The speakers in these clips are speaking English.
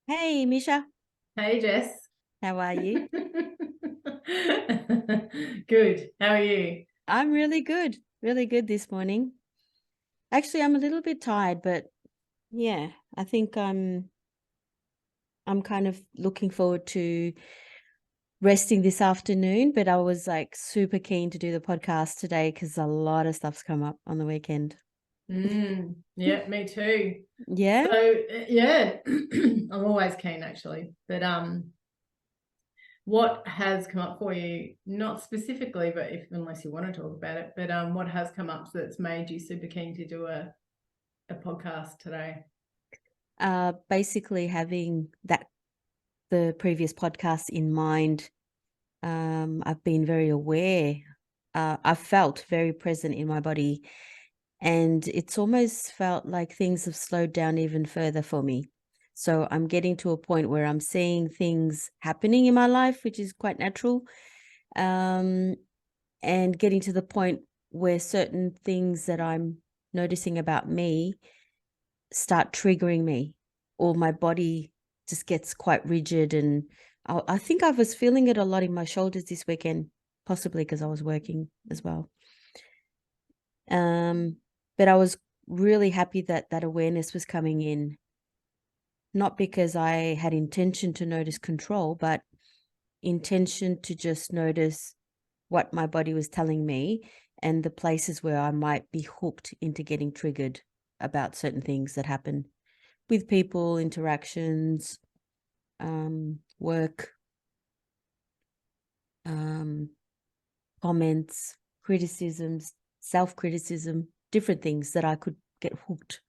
Hey, Misha. Hey, Jess. How are you? Good. How are you? I'm really good this morning. Actually, I'm a little bit tired, but yeah, I think I'm kind of looking forward to resting this afternoon, but I was like super keen to do the podcast today because a lot of stuff's come up on the weekend. Yeah, me too. Yeah. Yeah, I'm always keen actually. But what has come up for you? Not specifically, but if unless you want to talk about it, but what has come up that's made you super keen to do a podcast today? Basically having the previous podcast in mind, I've been very aware. I felt very present in my body, and it's almost felt like things have slowed down even further for me. So I'm getting to a point where I'm seeing things happening in my life, which is quite natural, um, and getting to the point where certain things that I'm noticing about me start triggering me, or my body just gets quite rigid. And I think I was feeling it a lot in my shoulders this weekend, possibly because I was working as well. But I was really happy that that awareness was coming in, not because I had intention to notice control, but intention to just notice what my body was telling me and the places where I might be hooked into getting triggered about certain things that happen with people, interactions, work, um, comments, criticisms, self-criticism, different things that I could get hooked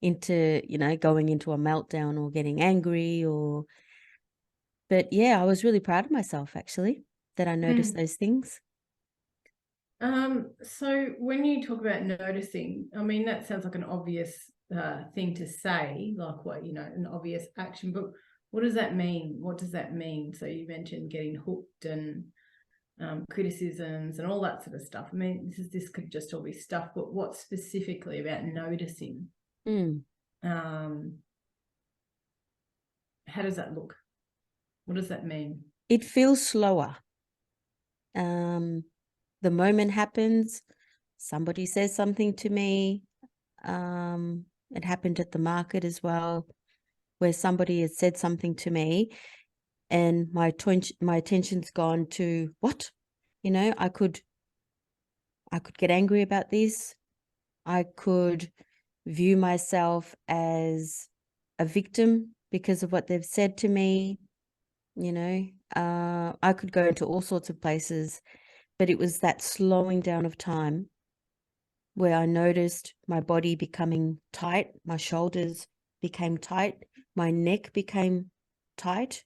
into, going into a meltdown or getting angry. But yeah, I was really proud of myself actually that I noticed Mm. those things. So when you talk about noticing, I mean, that sounds like an obvious thing to say, like what, an obvious action, but what does that mean? What does that mean? So you mentioned getting hooked and criticisms and all that sort of stuff. I mean, this could just all be stuff, but what specifically about noticing? Mm. Um, how does that look? What does that mean? It feels slower. Um, the moment happens, somebody says something to me. It happened at the market as well, where somebody had said something to me, and my attention's gone to what? I could get angry about this. I could view myself as a victim because of what they've said to me. I could go into all sorts of places, but it was that slowing down of time where I noticed my body becoming tight, my shoulders became tight, my neck became tight,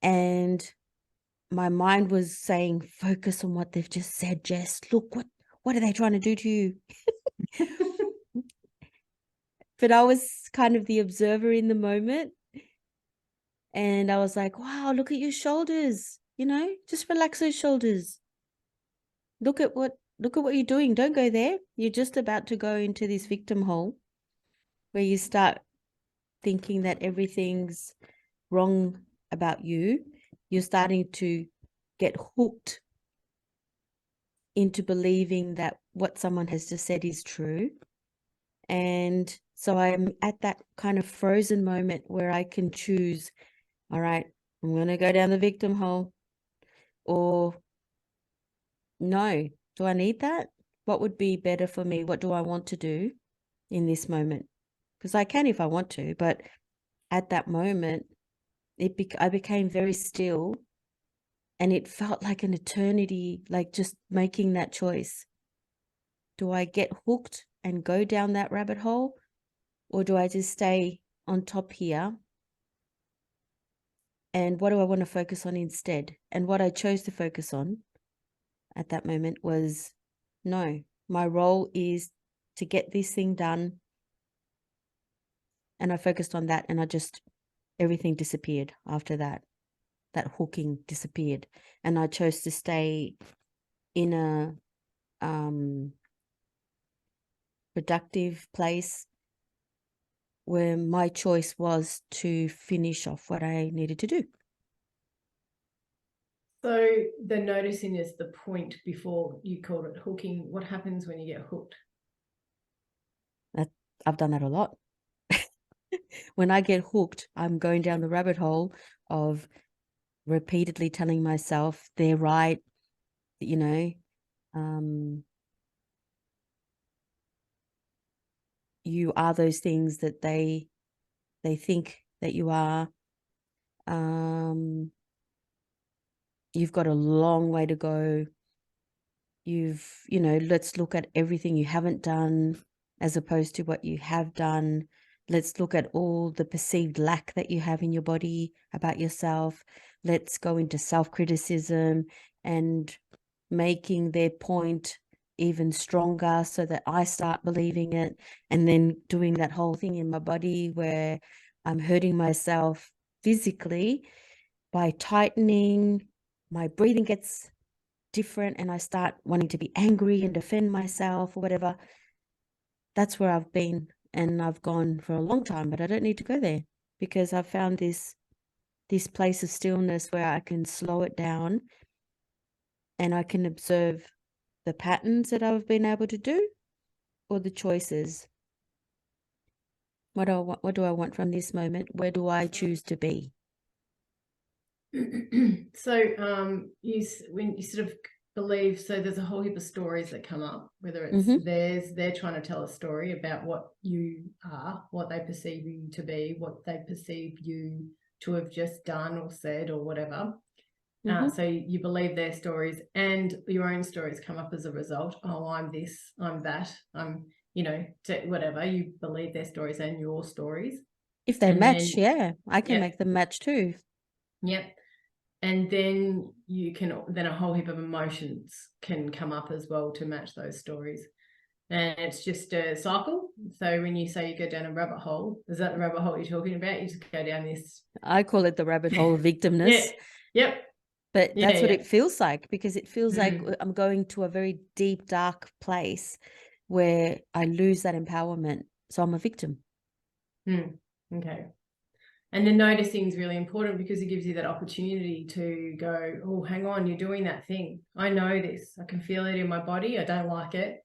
and my mind was saying, focus on what they've just said, Jess. Look, what are they trying to do to you? But I was kind of the observer in the moment. And I was like, wow, look at your shoulders, just relax those shoulders. Look at what you're doing. Don't go there. You're just about to go into this victim hole where you start thinking that everything's wrong about you. You're starting to get hooked into believing that what someone has just said is true. And so I'm at that kind of frozen moment where I can choose, all right, I'm going to go down the victim hole, or no, do I need that? What would be better for me? What do I want to do in this moment? Because I can if I want to, but at that moment, I became very still, and it felt like an eternity, like just making that choice. Do I get hooked and go down that rabbit hole, or do I just stay on top here? And what do I want to focus on instead? And what I chose to focus on at that moment was, no, my role is to get this thing done. And I focused on that, and everything disappeared after that. That hooking disappeared. And I chose to stay in a productive place where my choice was to finish off what I needed to do. So the noticing is the point before you called it hooking. What happens when you get hooked? I've done that a lot. When I get hooked, I'm going down the rabbit hole of repeatedly telling myself they're right, you know, you are those things that they think that you are. You've got a long way to go. Let's look at everything you haven't done as opposed to what you have done. Let's look at all the perceived lack that you have in your body about yourself. Let's go into self-criticism and making their point even stronger so that I start believing it, and then doing that whole thing in my body where I'm hurting myself physically by tightening. My breathing gets different and I start wanting to be angry and defend myself or whatever. That's where I've been, and I've gone for a long time, but I don't need to go there because I've found this place of stillness where I can slow it down and I can observe the patterns that I've been able to do or the choices. What do I want from this moment? Where do I choose to be? So when you sort of believe, so there's a whole heap of stories that come up, whether it's they're trying to tell a story about what you are, what they perceive you to be, what they perceive you to have just done or said or whatever. So you believe their stories, and your own stories come up as a result. Oh, I'm this, I'm that, I'm, whatever. You believe their stories and your stories. If they match, yeah, I can make them match too. Yep. And then then a whole heap of emotions can come up as well to match those stories. And it's just a cycle. So when you say you go down a rabbit hole, is that the rabbit hole you're talking about? You just go down this. I call it the rabbit hole of victimness. Yep. But that's what it feels like, because it feels like I'm going to a very deep, dark place where I lose that empowerment. So I'm a victim. Okay. And the noticing is really important because it gives you that opportunity to go, oh, hang on, you're doing that thing. I know this. I can feel it in my body. I don't like it.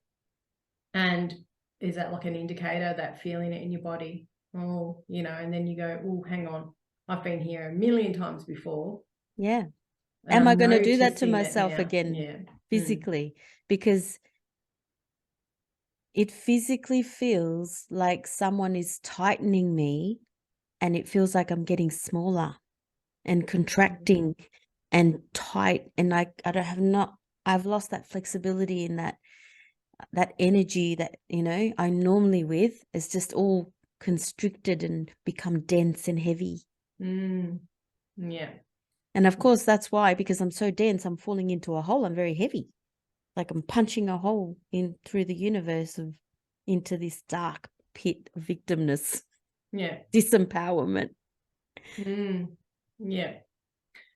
And is that like an indicator, that feeling it in your body? Oh, and then you go, oh, hang on. I've been here a million times before. Yeah. Am I going to do that to myself again? Yeah. Physically? Because it physically feels like someone is tightening me, and it feels like I'm getting smaller and contracting and tight, and I've lost that flexibility in that energy that I normally with is just all constricted and become dense and heavy. Yeah. And of course that's why, because I'm so dense, I'm falling into a hole. I'm very heavy, like I'm punching a hole in through the universe into this dark pit of victimness. Yeah. Disempowerment. Yeah.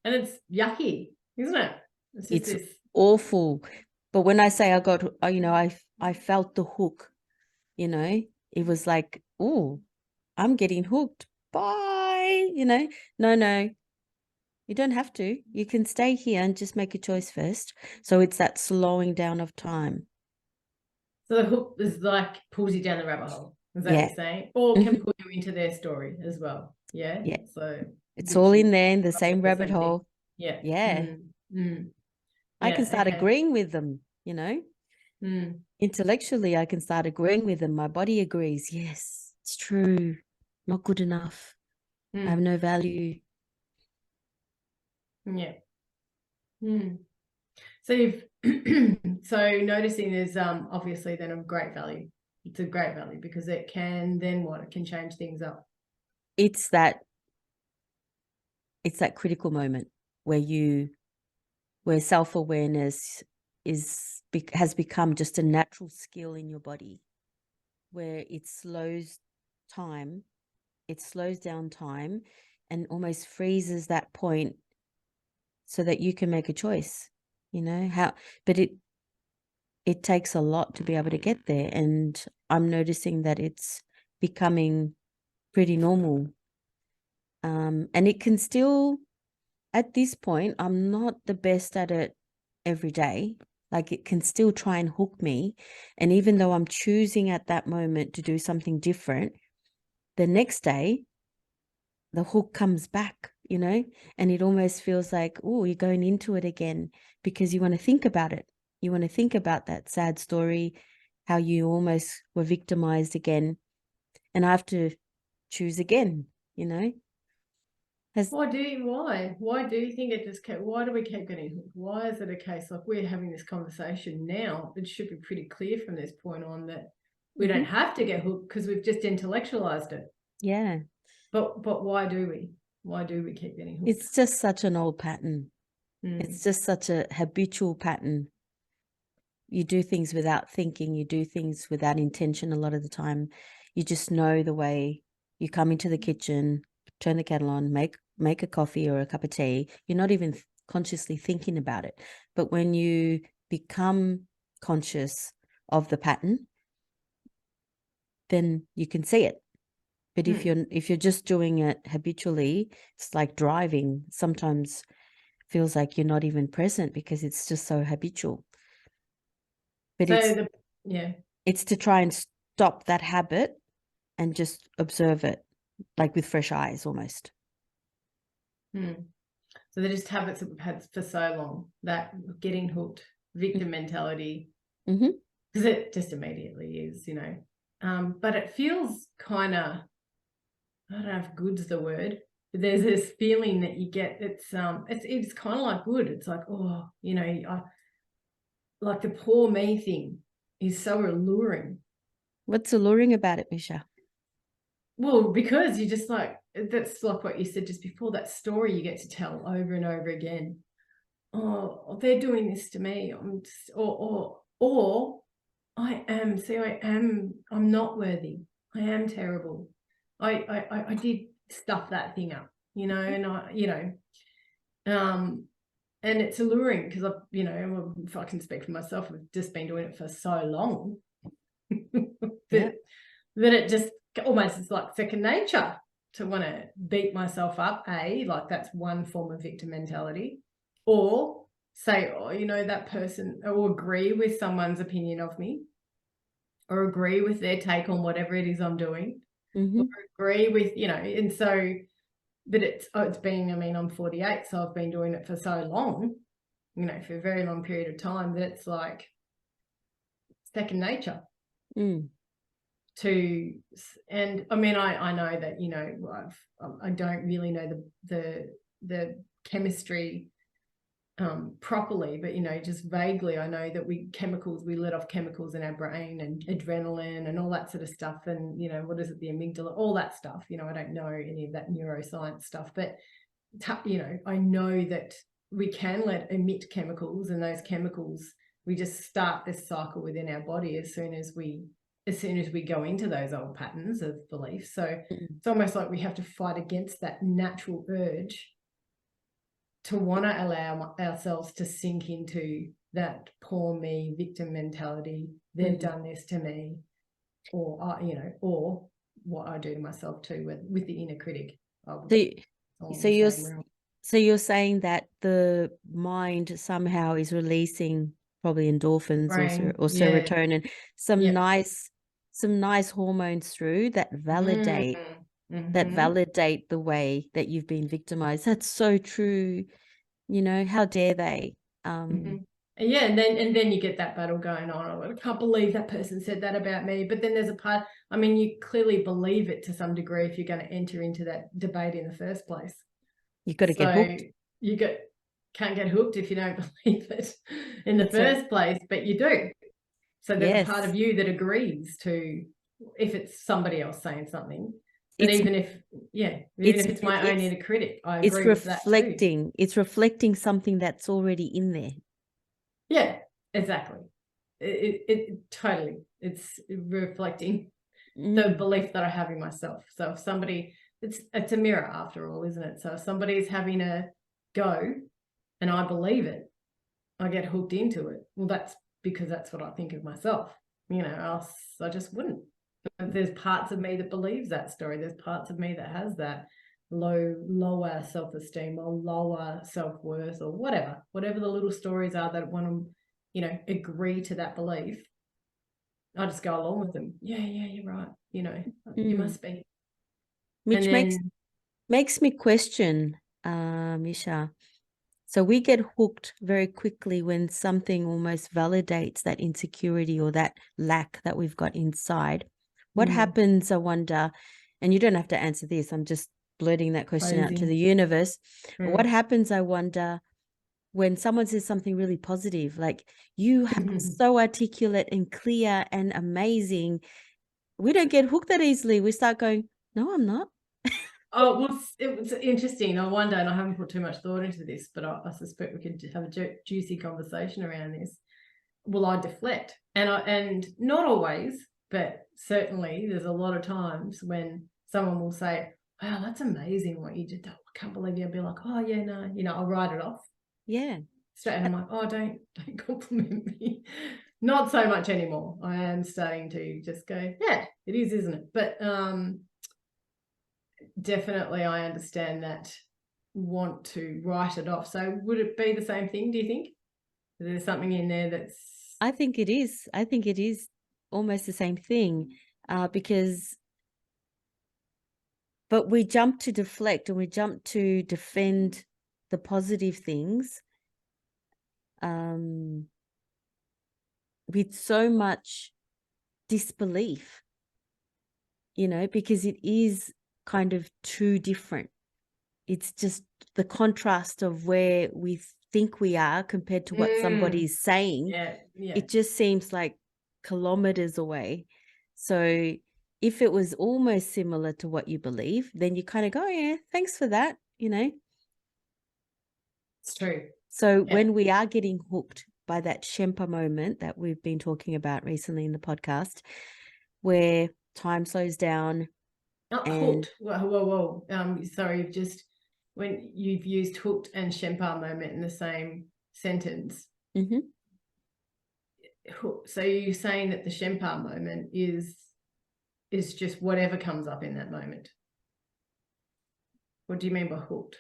And it's yucky, isn't it? It's just this awful. But when I say I got, I felt the hook, it was like, oh, I'm getting hooked. Bye. No, you don't have to. You can stay here and just make a choice first. So it's that slowing down of time. So the hook is like pulls you down the rabbit hole. Is that what you're saying? Or can pull you into their story as well. Yeah. Yeah. So it's all in there in the same rabbit hole. Yeah. Yeah. I can start agreeing with them, Intellectually, I can start agreeing with them. My body agrees. Yes, it's true. Not good enough. I have no value. Yeah. So you've so noticing is obviously then of great value. It's a great value because it can it can change things up. It's that critical moment where self-awareness has become just a natural skill in your body, where it slows down time and almost freezes that point so that you can make a choice. But it takes a lot to be able to get there, and I'm noticing that it's becoming pretty normal. And it can still, at this point, I'm not the best at it every day. Like, it can still try and hook me. And even though I'm choosing at that moment to do something different, the next day, the hook comes back, and it almost feels like, oh, you're going into it again because you want to think about it. You want to think about that sad story, how you almost were victimized again. And I have to choose again, Why do you think it just kept, why do we keep getting hooked? Why is it a case like we're having this conversation now? It should be pretty clear from this point on that we don't have to get hooked because we've just intellectualized it. Yeah. But why do we? Why do we keep getting hooked? It's just such an old pattern. It's just such a habitual pattern. You do things without thinking. You do things without intention a lot of the time. You just know the way. You come into the kitchen, turn the kettle on, make a coffee or a cup of tea. You're not even consciously thinking about it. But when you become conscious of the pattern, then you can see it. But if you're just doing it habitually, it's like driving. Sometimes feels like you're not even present because it's just so habitual. But So it's to try and stop that habit and just observe it, like with fresh eyes almost. So they're just habits that we've had for so long, that getting hooked, victim mentality, because it just immediately is, but it feels kind of, I don't know if good's the word, but there's this feeling that you get. It's kind of like good. It's like, oh, like the poor me thing is so alluring. What's alluring about it, Misha? Well, because you just like, that's like what you said just before, that story you get to tell over and over again. Oh, they're doing this to me. I'm just, or I'm not worthy. I am terrible. I did stuff that thing up, and and it's alluring because if I can speak for myself, I've just been doing it for so long that it just almost is like second nature to want to beat myself up. Like that's one form of victim mentality, or say, oh, that person, or agree with someone's opinion of me, or agree with their take on whatever it is I'm doing, or agree with, and so, but it's been, I'm 48, so I've been doing it for so long, for a very long period of time, that it's like second nature. And I know that, I don't really know the chemistry properly, but just vaguely I know that we let off chemicals in our brain, and adrenaline and all that sort of stuff, and what is it, the amygdala, all that stuff. I don't know any of that neuroscience stuff, but I know that we can emit chemicals, and those chemicals, we just start this cycle within our body as soon as we go into those old patterns of belief. So it's almost like we have to fight against that natural urge to want to allow ourselves to sink into that poor me victim mentality. They've done this to me, or or what I do to myself too, with the inner critic. So you're saying that the mind somehow is releasing probably endorphins or serotonin, some nice hormones through that validate the way that you've been victimized. That's so true. How dare they? Yeah, and then you get that battle going on. Oh, I can't believe that person said that about me. But then there's a part, you clearly believe it to some degree if you're going to enter into that debate in the first place. You've got to get hooked. You can't get hooked if you don't believe it in the first place, but you do. So there's a part of you that agrees to, if it's somebody else saying something. But even if it's my own inner critic, I agree with that too. It's reflecting something that's already in there. Yeah, exactly. It totally, it's reflecting the belief that I have in myself. So if somebody, it's a mirror after all, isn't it? So if somebody is having a go and I believe it, I get hooked into it. Well, that's because that's what I think of myself. Else I just wouldn't. But there's parts of me that believes that story. There's parts of me that has that lower self-esteem or lower self-worth or whatever the little stories are that want to, you know, agree to that belief. I just go along with them. Yeah, you're right. You know, you must be. Which And then makes me question, Misha. So we get hooked very quickly when something almost validates that insecurity or that lack that we've got inside. What happens, I wonder, and you don't have to answer this, I'm just blurting that question out to the universe. What happens, I wonder, when someone says something really positive, like you are so articulate and clear and amazing? We don't get hooked that easily. We start going, no, I'm not. Oh, well, it was interesting. I wonder, and I haven't put too much thought into this, but I suspect we could have a juicy conversation around this. Will I deflect? And not always, but certainly there's a lot of times when someone will say, wow, that's amazing what you did. I can't believe you. I'll be like, oh yeah, no, you know, I'll write it off. Yeah. Straight, and I'm like, oh, don't compliment me. Not so much anymore. I am starting to just go, yeah, it is, isn't it? But definitely I understand that want to write it off. So would it be the same thing, do you think? Is there something in there that's... I think it is. I think it is almost the same thing, because, but we jump to deflect and we jump to defend the positive things with so much disbelief, you know, because it is kind of too different. It's just the contrast of where we think we are compared to what somebody's saying. Yeah. It just seems like kilometers away. So if it was almost similar to what you believe, then you kind of go, oh, yeah, thanks for that, you know. It's true. So when we are getting hooked by that Shempa moment that we've been talking about recently in the podcast, where time slows down. Hooked. Whoa. Sorry, just when you've used hooked and Shempa moment in the same sentence. So you're saying that the Shempa moment is just whatever comes up in that moment. What do you mean by hooked?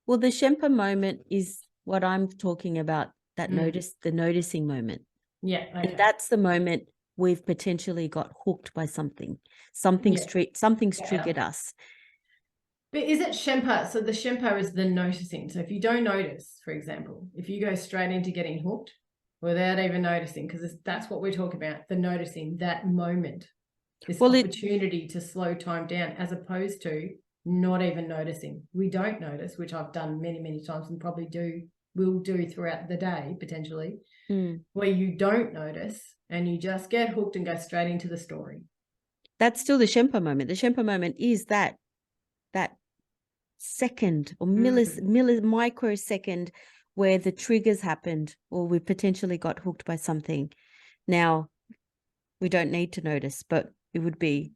Well, the Shempa moment is what I'm talking about, that the noticing moment. Yeah. Okay. And that's the moment we've potentially got hooked by something. Something's triggered us. But is it Shempa? So the Shempa is the noticing. So if you don't notice, for example, if you go straight into getting hooked without even noticing, because that's what we're talking about, the noticing, that moment, this opportunity to slow time down, as opposed to not even noticing. We don't notice, which I've done many, many times and probably will do throughout the day, potentially, where you don't notice and you just get hooked and go straight into the story. That's still the Shempa moment. The Shempa moment is that second or microsecond where the triggers happened or we potentially got hooked by something. Now, we don't need to notice, but it would be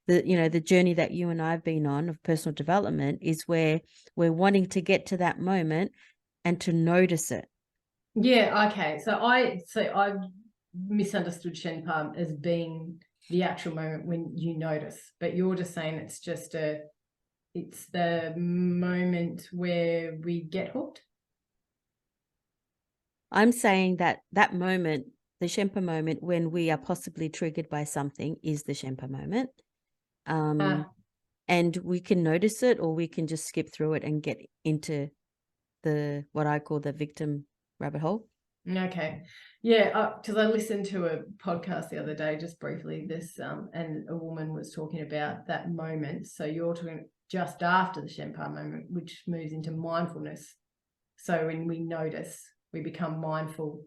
the journey that you and I have been on of personal development is where we're wanting to get to that moment and to notice it. Yeah. Okay. So I misunderstood Shenpa as being the actual moment when you notice, but you're just saying it's the moment where we get hooked. I'm saying that moment, the Shempa moment, when we are possibly triggered by something, is the Shempa moment. And we can notice it, or we can just skip through it and get into what I call the victim rabbit hole. Okay. Yeah, because I listened to a podcast the other day, just briefly, and a woman was talking about that moment. So you're talking just after the Shempa moment, which moves into mindfulness. So when we notice, we become mindful.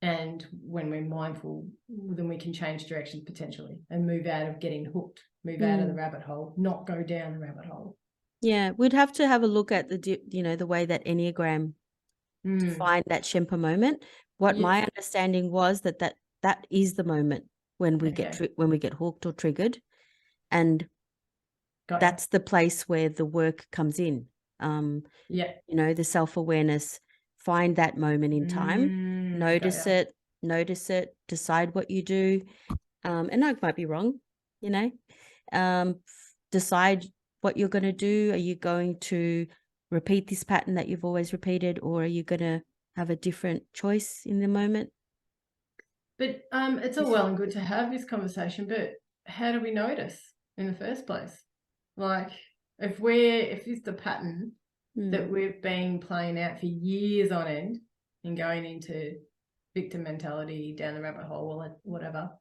And when we're mindful, then we can change directions potentially and move out of getting hooked, move out of the rabbit hole, not go down the rabbit hole. Yeah, we'd have to have a look at the way that Enneagram defined that Shempa moment. What my understanding was that is the moment when we get hooked or triggered, and that's the place where the work comes in. The self-awareness, find that moment in time, notice it, decide what you do, and I might be wrong, you know, decide what you're going to do. Are you going to repeat this pattern that you've always repeated, or are you going to have a different choice in the moment? But it's all well and good to have this conversation, but how do we notice in the first place? Like, if it's the pattern that we've been playing out for years on end and going into victim mentality, down the rabbit hole, or whatever,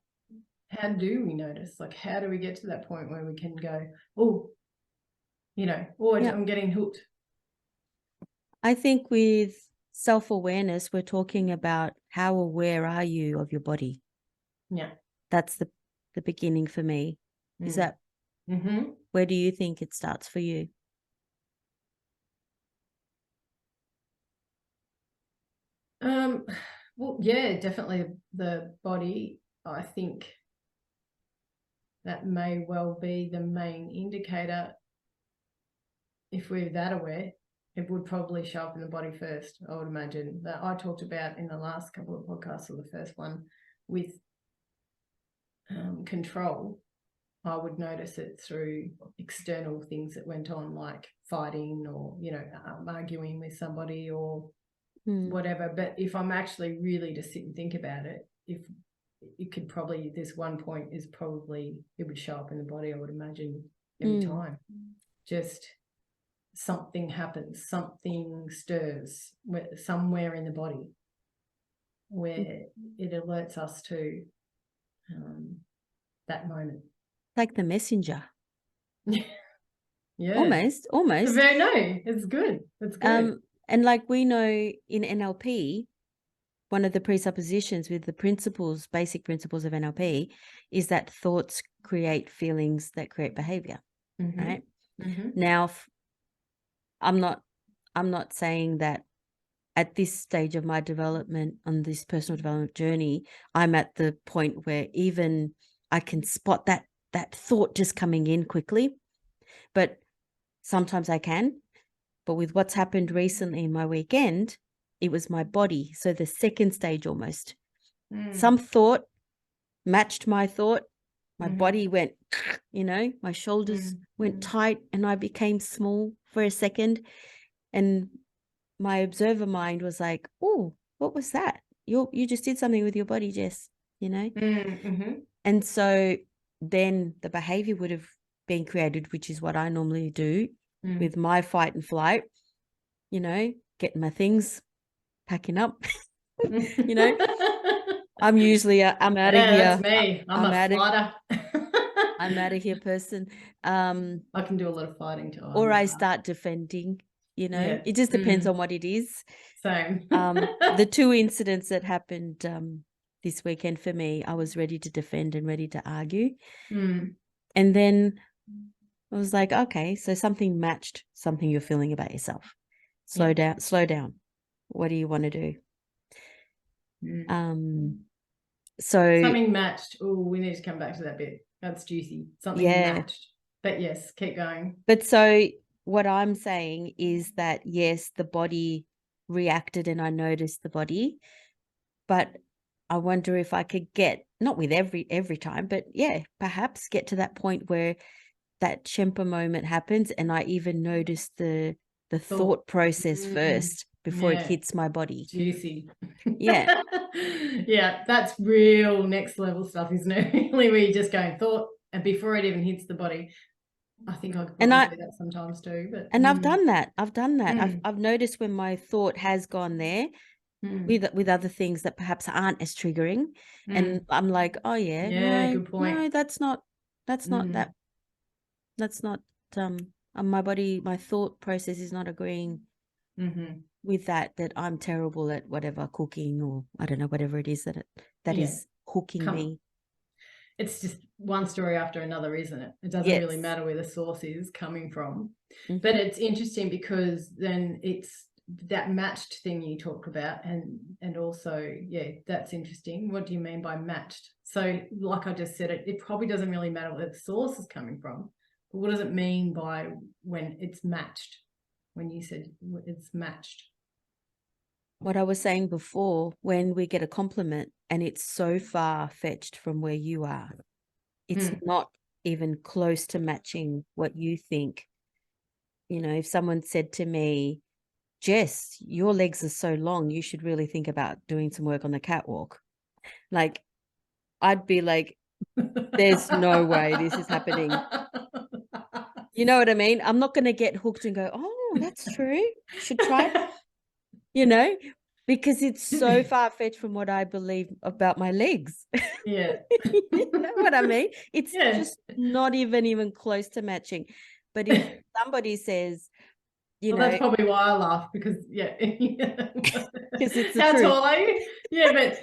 how do we notice? Like, how do we get to that point where we can go, oh, I'm getting hooked? I think with self-awareness, we're talking about how aware are you of your body? Yeah. That's the beginning for me. Is that where do you think it starts for you? Well, yeah, definitely the body. I think that may well be the main indicator. If we're that aware, it would probably show up in the body first, I would imagine. That I talked about in the last couple of podcasts, or the first one, with control. I would notice it through external things that went on, like fighting or, arguing with somebody or whatever. But if I'm actually really to sit and think about it, if it could probably, this one point is probably, it would show up in the body, I would imagine, every time. Just something happens, something stirs somewhere in the body where it alerts us to that moment. Like the messenger. Yeah. Almost. It's good. It's good. And like we know in NLP, one of the presuppositions with the principles, basic principles of NLP, is that thoughts create feelings that create behavior, right? Now, I'm not saying that at this stage of my development on this personal development journey, I'm at the point where even I can spot that thought just coming in quickly, but sometimes I can. But with what's happened recently in my weekend, it was my body. So the second stage almost. Some thought matched my thought. My body went, my shoulders went tight and I became small for a second. And my observer mind was like, oh, what was that? You just did something with your body, Jess, And so then the behavior would have been created, which is what I normally do with my fight and flight, getting my things, packing up, I'm usually, I'm out of here. That's me. I'm a fighter. I'm out of here person. I can do a lot of fighting too. Or I start defending, it just depends on what it is. Same. The two incidents that happened this weekend for me, I was ready to defend and ready to argue. And then I was like, okay, so something matched something you're feeling about yourself. Slow down. What do you want to do? So something matched. Oh, we need to come back to that bit. That's juicy. Something matched. But yes, keep going. But so what I'm saying is that, yes, the body reacted and I noticed the body, but I wonder if I could get, not with every time, but perhaps get to that point where that Shempa moment happens and I even notice the thought process first before it hits my body. Juicy. Yeah. Yeah, that's real next level stuff, isn't it? Really, where you're just going thought and before it even hits the body. I think I could probably do that sometimes too. But I've done that. I've noticed when my thought has gone there with other things that perhaps aren't as triggering, and I'm like, oh no, good point. No, that's not my body, my thought process is not agreeing with that I'm terrible at whatever, cooking or I don't know, whatever it is that is hooking me. It's just one story after another, isn't it? It doesn't really matter where the source is coming from. But it's interesting because then it's that matched thing you talk about, and also, that's interesting. What do you mean by matched? So like I just said, it probably doesn't really matter where the source is coming from, but what does it mean by when it's matched? When you said it's matched? what I was saying before, when we get a compliment and it's so far fetched from where you are, it's not even close to matching what you think. You know, if someone said to me, Jess, your legs are so long, you should really think about doing some work on the catwalk. Like, I'd be like, there's no way this is happening. You know what I mean? I'm not going to get hooked and go, oh, that's true. Should try it, you know, because it's so far fetched from what I believe about my legs. Yeah. You know what I mean? It's Yeah. just not even close to matching. But if somebody says, you Well, that's know, probably why I laugh, because because it's the how truth. tall are you? Yeah, but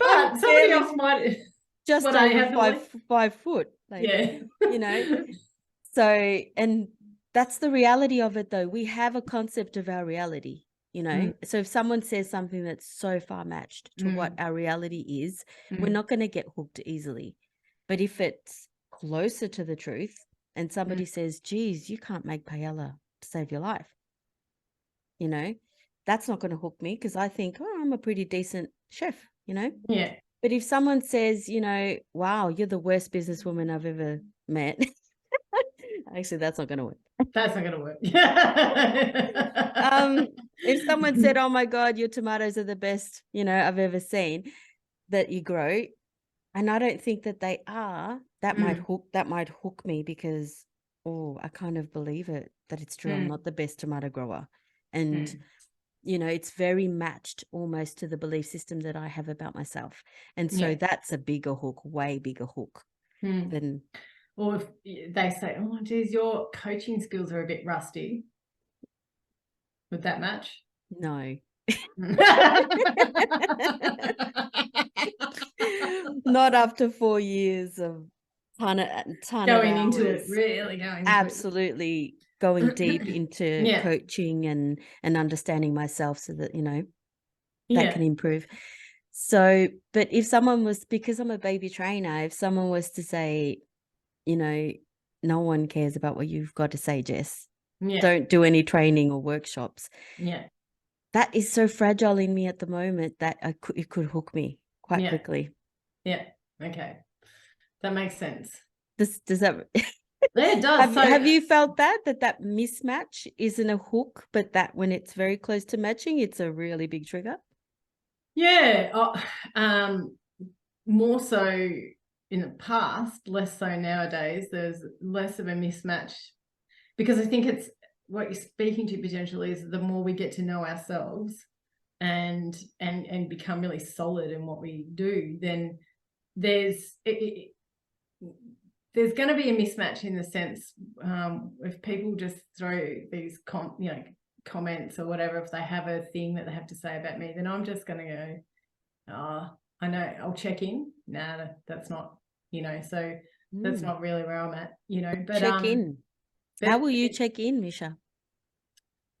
I'm somebody barely else might. just What are you? over How tall are you? 5 foot. Like, Yeah. you know, so, and that's the reality of it though. We have a concept of our reality, you know. So if someone says something that's so far matched to what our reality is, we're not going to get hooked easily. But if it's closer to the truth and somebody says, geez, you can't make paella to save your life, you know, that's not going to hook me, because I think, oh, I'm a pretty decent chef, you know. Yeah. But if someone says, you know, wow, you're the worst businesswoman I've ever met, actually, that's not going to work. That's not going to work. If someone said, oh my God, your tomatoes are the best, you know, I've ever seen that you grow, and I don't think that they are, that might hook me, because, oh, I kind of believe it, that it's true. I'm not the best tomato grower. And you know, it's very matched almost to the belief system that I have about myself. And so that's a bigger hook, way bigger hook than. Or if they say, oh, geez, your coaching skills are a bit rusty, would that match? No. Not after 4 years of ton of Going into it, hours. really going into it. Absolutely going deep into coaching and understanding myself, so that, you know, that can improve. So, but if someone was, because I'm a baby trainer, if someone was to say, you know, no one cares about what you've got to say, Jess. Don't do any training or workshops. That is so fragile in me at the moment that it could hook me quite quickly. Yeah. Okay. That makes sense. Does that? Yeah, it does. Have you felt that mismatch isn't a hook, but that when it's very close to matching, it's a really big trigger? Yeah. More so in the past, less so nowadays. There's less of a mismatch, because I think it's what you're speaking to potentially is the more we get to know ourselves and become really solid in what we do, then there's going to be a mismatch in the sense, if people just throw these comments or whatever, if they have a thing that they have to say about me, then I'm just going to go, oh, I know, I'll check in. Nah, that's not, you know, so that's not really where I'm at, you know. But check in. How will you check in, Misha?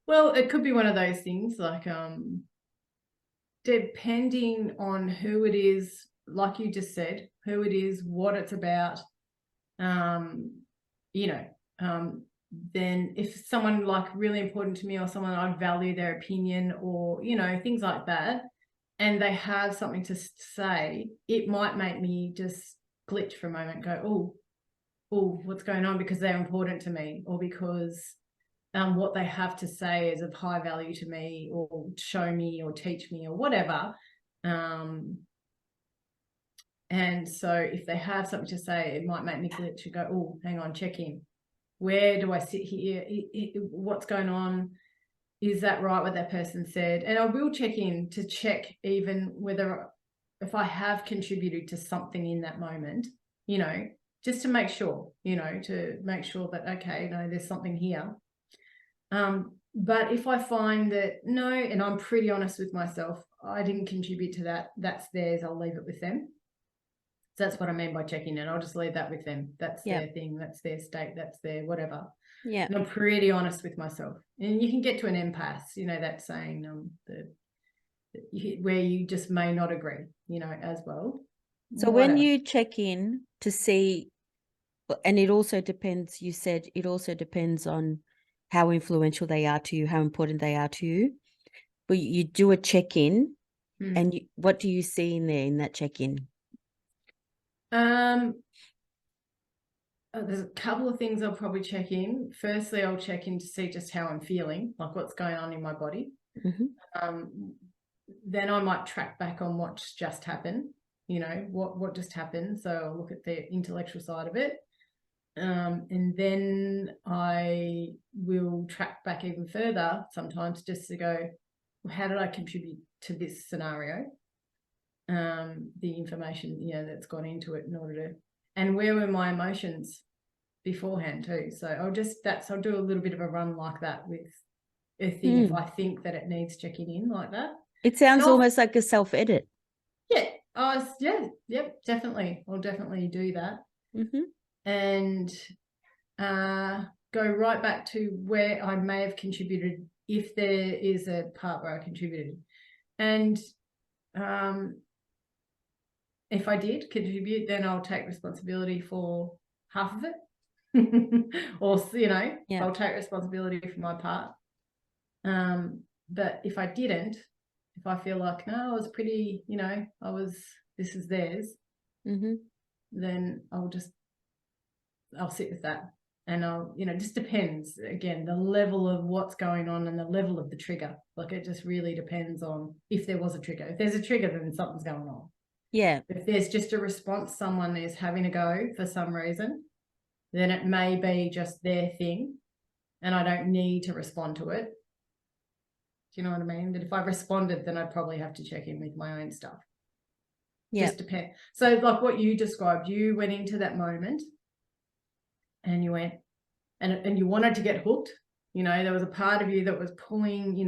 Well, it could be one of those things like, depending on who it is, like you just said, who it is, what it's about, you know, then if someone like really important to me, or someone I value their opinion, or, you know, things like that, and they have something to say, it might make me just glitch for a moment, go, oh, what's going on, because they're important to me, or because what they have to say is of high value to me, or show me or teach me or whatever. And so if they have something to say, it might make me glitch and go, oh, hang on, check in. Where do I sit here? What's going on? Is that right, what that person said? And I will check in to check even whether, if I have contributed to something in that moment, you know, just to make sure, you know, to make sure that, okay, no, there's something here. But if I find that no, and I'm pretty honest with myself, I didn't contribute to that, that's theirs, I'll leave it with them. So that's what I mean by checking in. I'll just leave that with them. That's their thing, that's their state, that's their whatever. Yeah. And I'm pretty honest with myself. And you can get to an impasse, you know, that saying, where you just may not agree, you know, as well. So when you check in to see, and it also depends, you said it also depends on how influential they are to you, how important they are to you. But you do a check-in, Mm. and what do you see in there in that check-in? There's a couple of things I'll probably check in. Firstly, I'll check in to see just how I'm feeling, like what's going on in my body. Then I might track back on what's just happened, what just happened. So I'll look at the intellectual side of it. And then I will track back even further sometimes just to go, well, how did I contribute to this scenario? The information, that's gone into it in order to, and where were my emotions beforehand too. So I'll do a little bit of a run like that with a thing if I think that it needs checking in like that. It sounds almost like a self-edit. Yep, definitely. I'll definitely do that. And go right back to where I may have contributed if there is a part where I contributed. And if I did contribute, then I'll take responsibility for half of it. Or, I'll take responsibility for my part. But if I didn't, if I feel like, no, I was pretty, this is theirs, then I'll sit with that. And just depends, again, the level of what's going on and the level of the trigger. Like, it just really depends on if there was a trigger. If there's a trigger, then something's going on. Yeah. If there's just a response, someone is having a go for some reason, then it may be just their thing and I don't need to respond to it. Do you know what I mean? But if I responded, then I'd probably have to check in with my own stuff. Yeah. Just depend. So like what you described, you went into that moment and you went and you wanted to get hooked. There was a part of you that was pulling,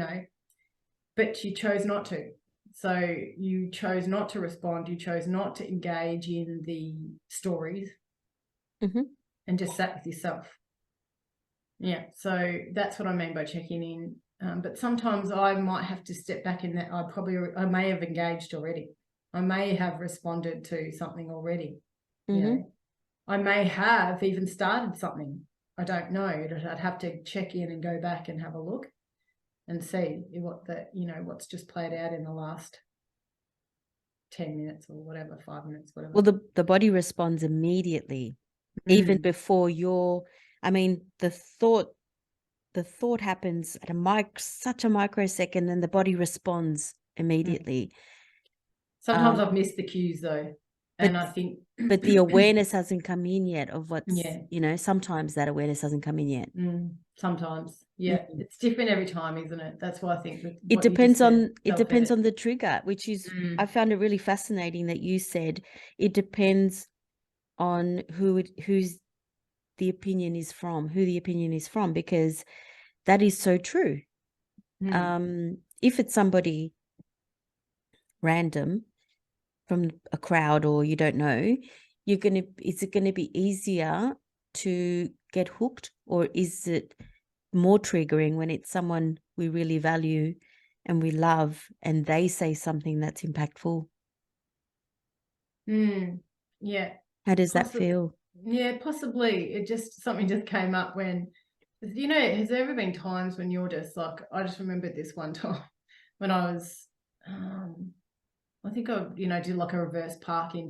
but you chose not to. So you chose not to respond. You chose not to engage in the stories and just sat with yourself. Yeah. So that's what I mean by checking in. But sometimes I might have to step back in that I may have engaged already. I may have responded to something already. I may have even started something. I don't know. I'd have to check in and go back and have a look and see what's just played out in the last 10 minutes or whatever, 5 minutes, whatever. Well, the body responds immediately, even before the thought happens at such a microsecond, and the body responds immediately. Sometimes I've missed the cues though. And I think but the awareness hasn't come in yet of what's sometimes that awareness hasn't come in yet. Sometimes. Yeah. It's different every time, isn't it? That's why I think it depends on the trigger, which is I found it really fascinating that you said it depends on who's the opinion is from, because that is so true. If it's somebody random from a crowd or you don't know, is it gonna be easier to get hooked, or is it more triggering when it's someone we really value and we love and they say something that's impactful? Yeah. How does that feel? Yeah, possibly. Something just came up when, has there ever been times when you're just like, I just remembered this one time when I was, I think I, did like a reverse park down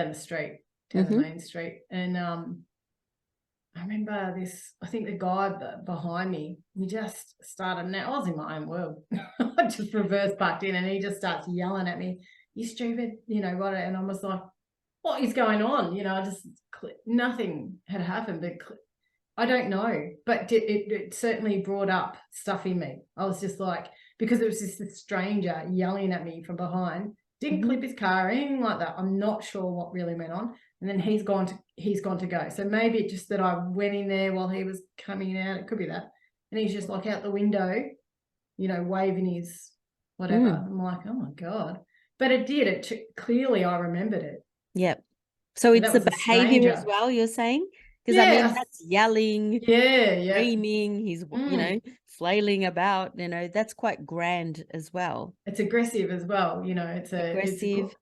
the main street. And I remember this, I think the guy behind me, he just started, now I was in my own world. I just reverse parked in and he just starts yelling at me, you stupid, what? And I was like, what is going on? Nothing had happened, but I don't know. But it certainly brought up stuff in me. I was just like, because it was just a stranger yelling at me from behind, didn't clip his car or anything like that. I'm not sure what really went on. And then he's gone to go. So maybe it's just that I went in there while he was coming out. It could be that. And he's just like out the window, waving his whatever. I'm like, oh my God. But it did. Clearly I remembered it. Yep. So it's the behavior as well, you're saying? Because that's yelling, screaming, he's flailing about, that's quite grand as well. It's aggressive as well, it's aggressive.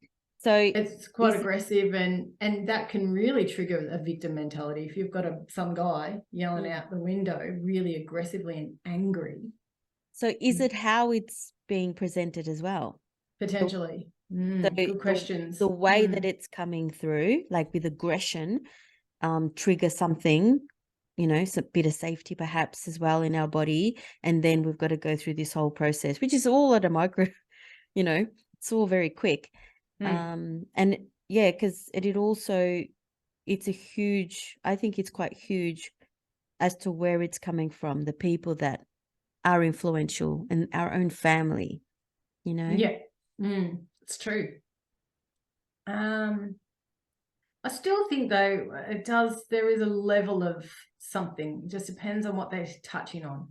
It's quite aggressive, and that can really trigger a victim mentality. If you've got some guy yelling out the window really aggressively and angry, So is it how it's being presented as well? Potentially. So Good questions. the way that it's coming through, like with aggression, trigger something, you know, some bit of safety perhaps as well in our body. And then we've got to go through this whole process, which is all at a micro, you know, it's all very quick. And yeah, because it also, it's a huge, I think it's quite huge as to where it's coming from, the people that are influential in our own family, you know? Yeah, it's true. I still think though there is a level of something, it just depends on what they're touching on.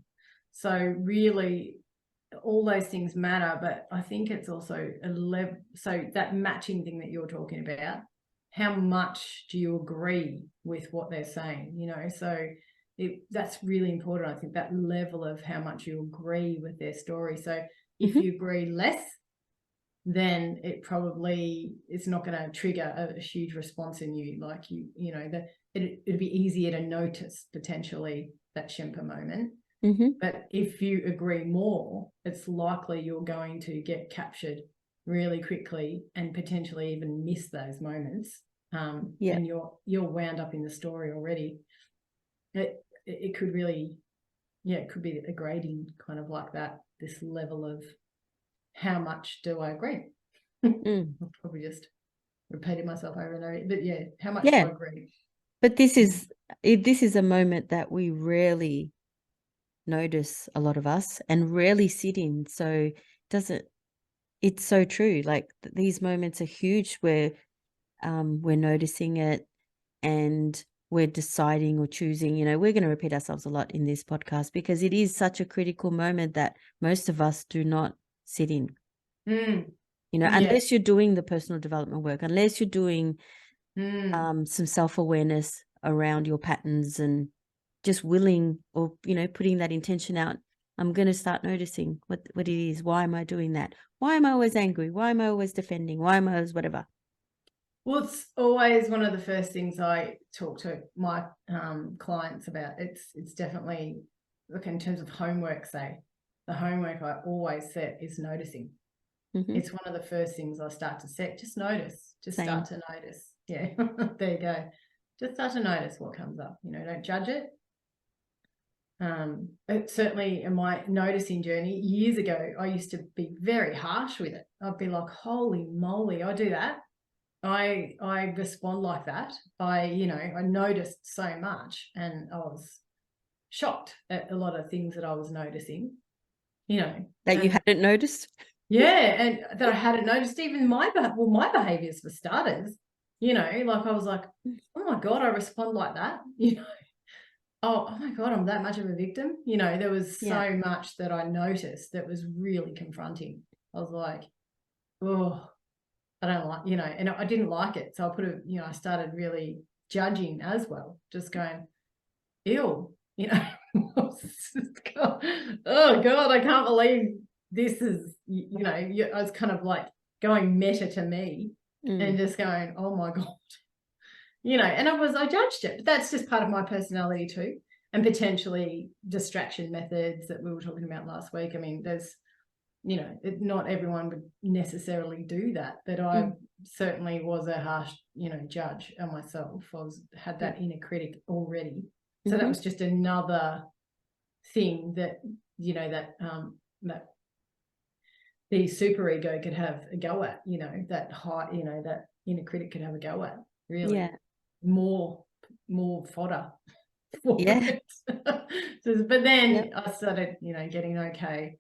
So really all those things matter, but I think it's also a level, so that matching thing that you're talking about, how much do you agree with what they're saying, you know? So that's really important. I think that level of how much you agree with their story. So if you agree less, then it probably is not going to trigger a huge response in you. Like you know, that it'd be easier to notice potentially that Shempa moment. But if you agree more, it's likely you're going to get captured really quickly and potentially even miss those moments. And you're wound up in the story already. It could really, it could be a grading kind of like that, this level of how much do I agree? I'll probably just repeated myself over and over, but yeah, how much do I agree? But this is a moment that we rarely notice, a lot of us, and rarely sit in. So it's so true. Like these moments are huge where we're noticing it and we're deciding or choosing, you know, we're going to repeat ourselves a lot in this podcast because it is such a critical moment that most of us do not sit in. You know, unless you're doing the personal development work, unless you're doing some self-awareness around your patterns and just willing, or, you know, putting that intention out. I'm going to start noticing what it is. Why am I doing that? Why am I always angry? Why am I always defending? Why am I always whatever? Well, it's always one of the first things I talk to my clients about. It's definitely, look, in terms of homework, say, the homework I always set is noticing. It's one of the first things I start to set. Just notice. Just start to notice. Yeah, there you go. Just start to notice what comes up. You know, don't judge it. Certainly in my noticing journey years ago, I used to be very harsh with it. I'd be like, holy moly, I do that. I respond like that. I noticed so much, and I was shocked at a lot of things that I was noticing, you know. That you hadn't noticed? Yeah, and that I hadn't noticed even my behaviors for starters, you know, like I was like, oh my God, I respond like that, you know. Oh my God, I'm that much of a victim. You know, there was so much that I noticed that was really confronting. I was like, oh, I don't like, you know, and I didn't like it. So I started really judging as well, just going, ew, you know, oh God, I can't believe this is, you know, I was kind of like going meta to me and just going, oh my God, you know, and I judged it, but that's just part of my personality too. And potentially distraction methods that we were talking about last week. I mean, there's, you know, not everyone would necessarily do that, but I certainly was a harsh, you know, judge on myself. Had that inner critic already. So that was just another thing that, you know, that the super ego could have a go at, you know, that high, you know, that inner critic could have a go at, really. More fodder for it. But then I started, you know, getting okay,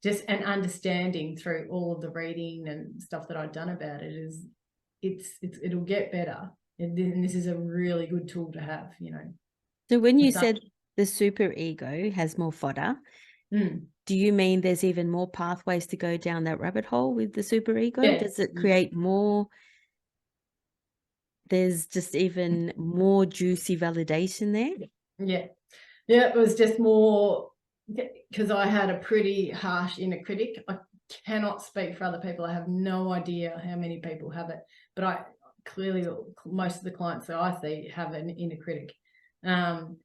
just and understanding through all of the reading and stuff that I'd done about it is it'll get better. And this is a really good tool to have, you know. So when you said the super ego has more fodder, do you mean there's even more pathways to go down that rabbit hole with the super ego? Does it create more? There's just even more juicy validation there? Yeah, it was just more because I had a pretty harsh inner critic. I cannot speak for other people. I have no idea how many people have it, but I clearly, most of the clients that I see have an inner critic, and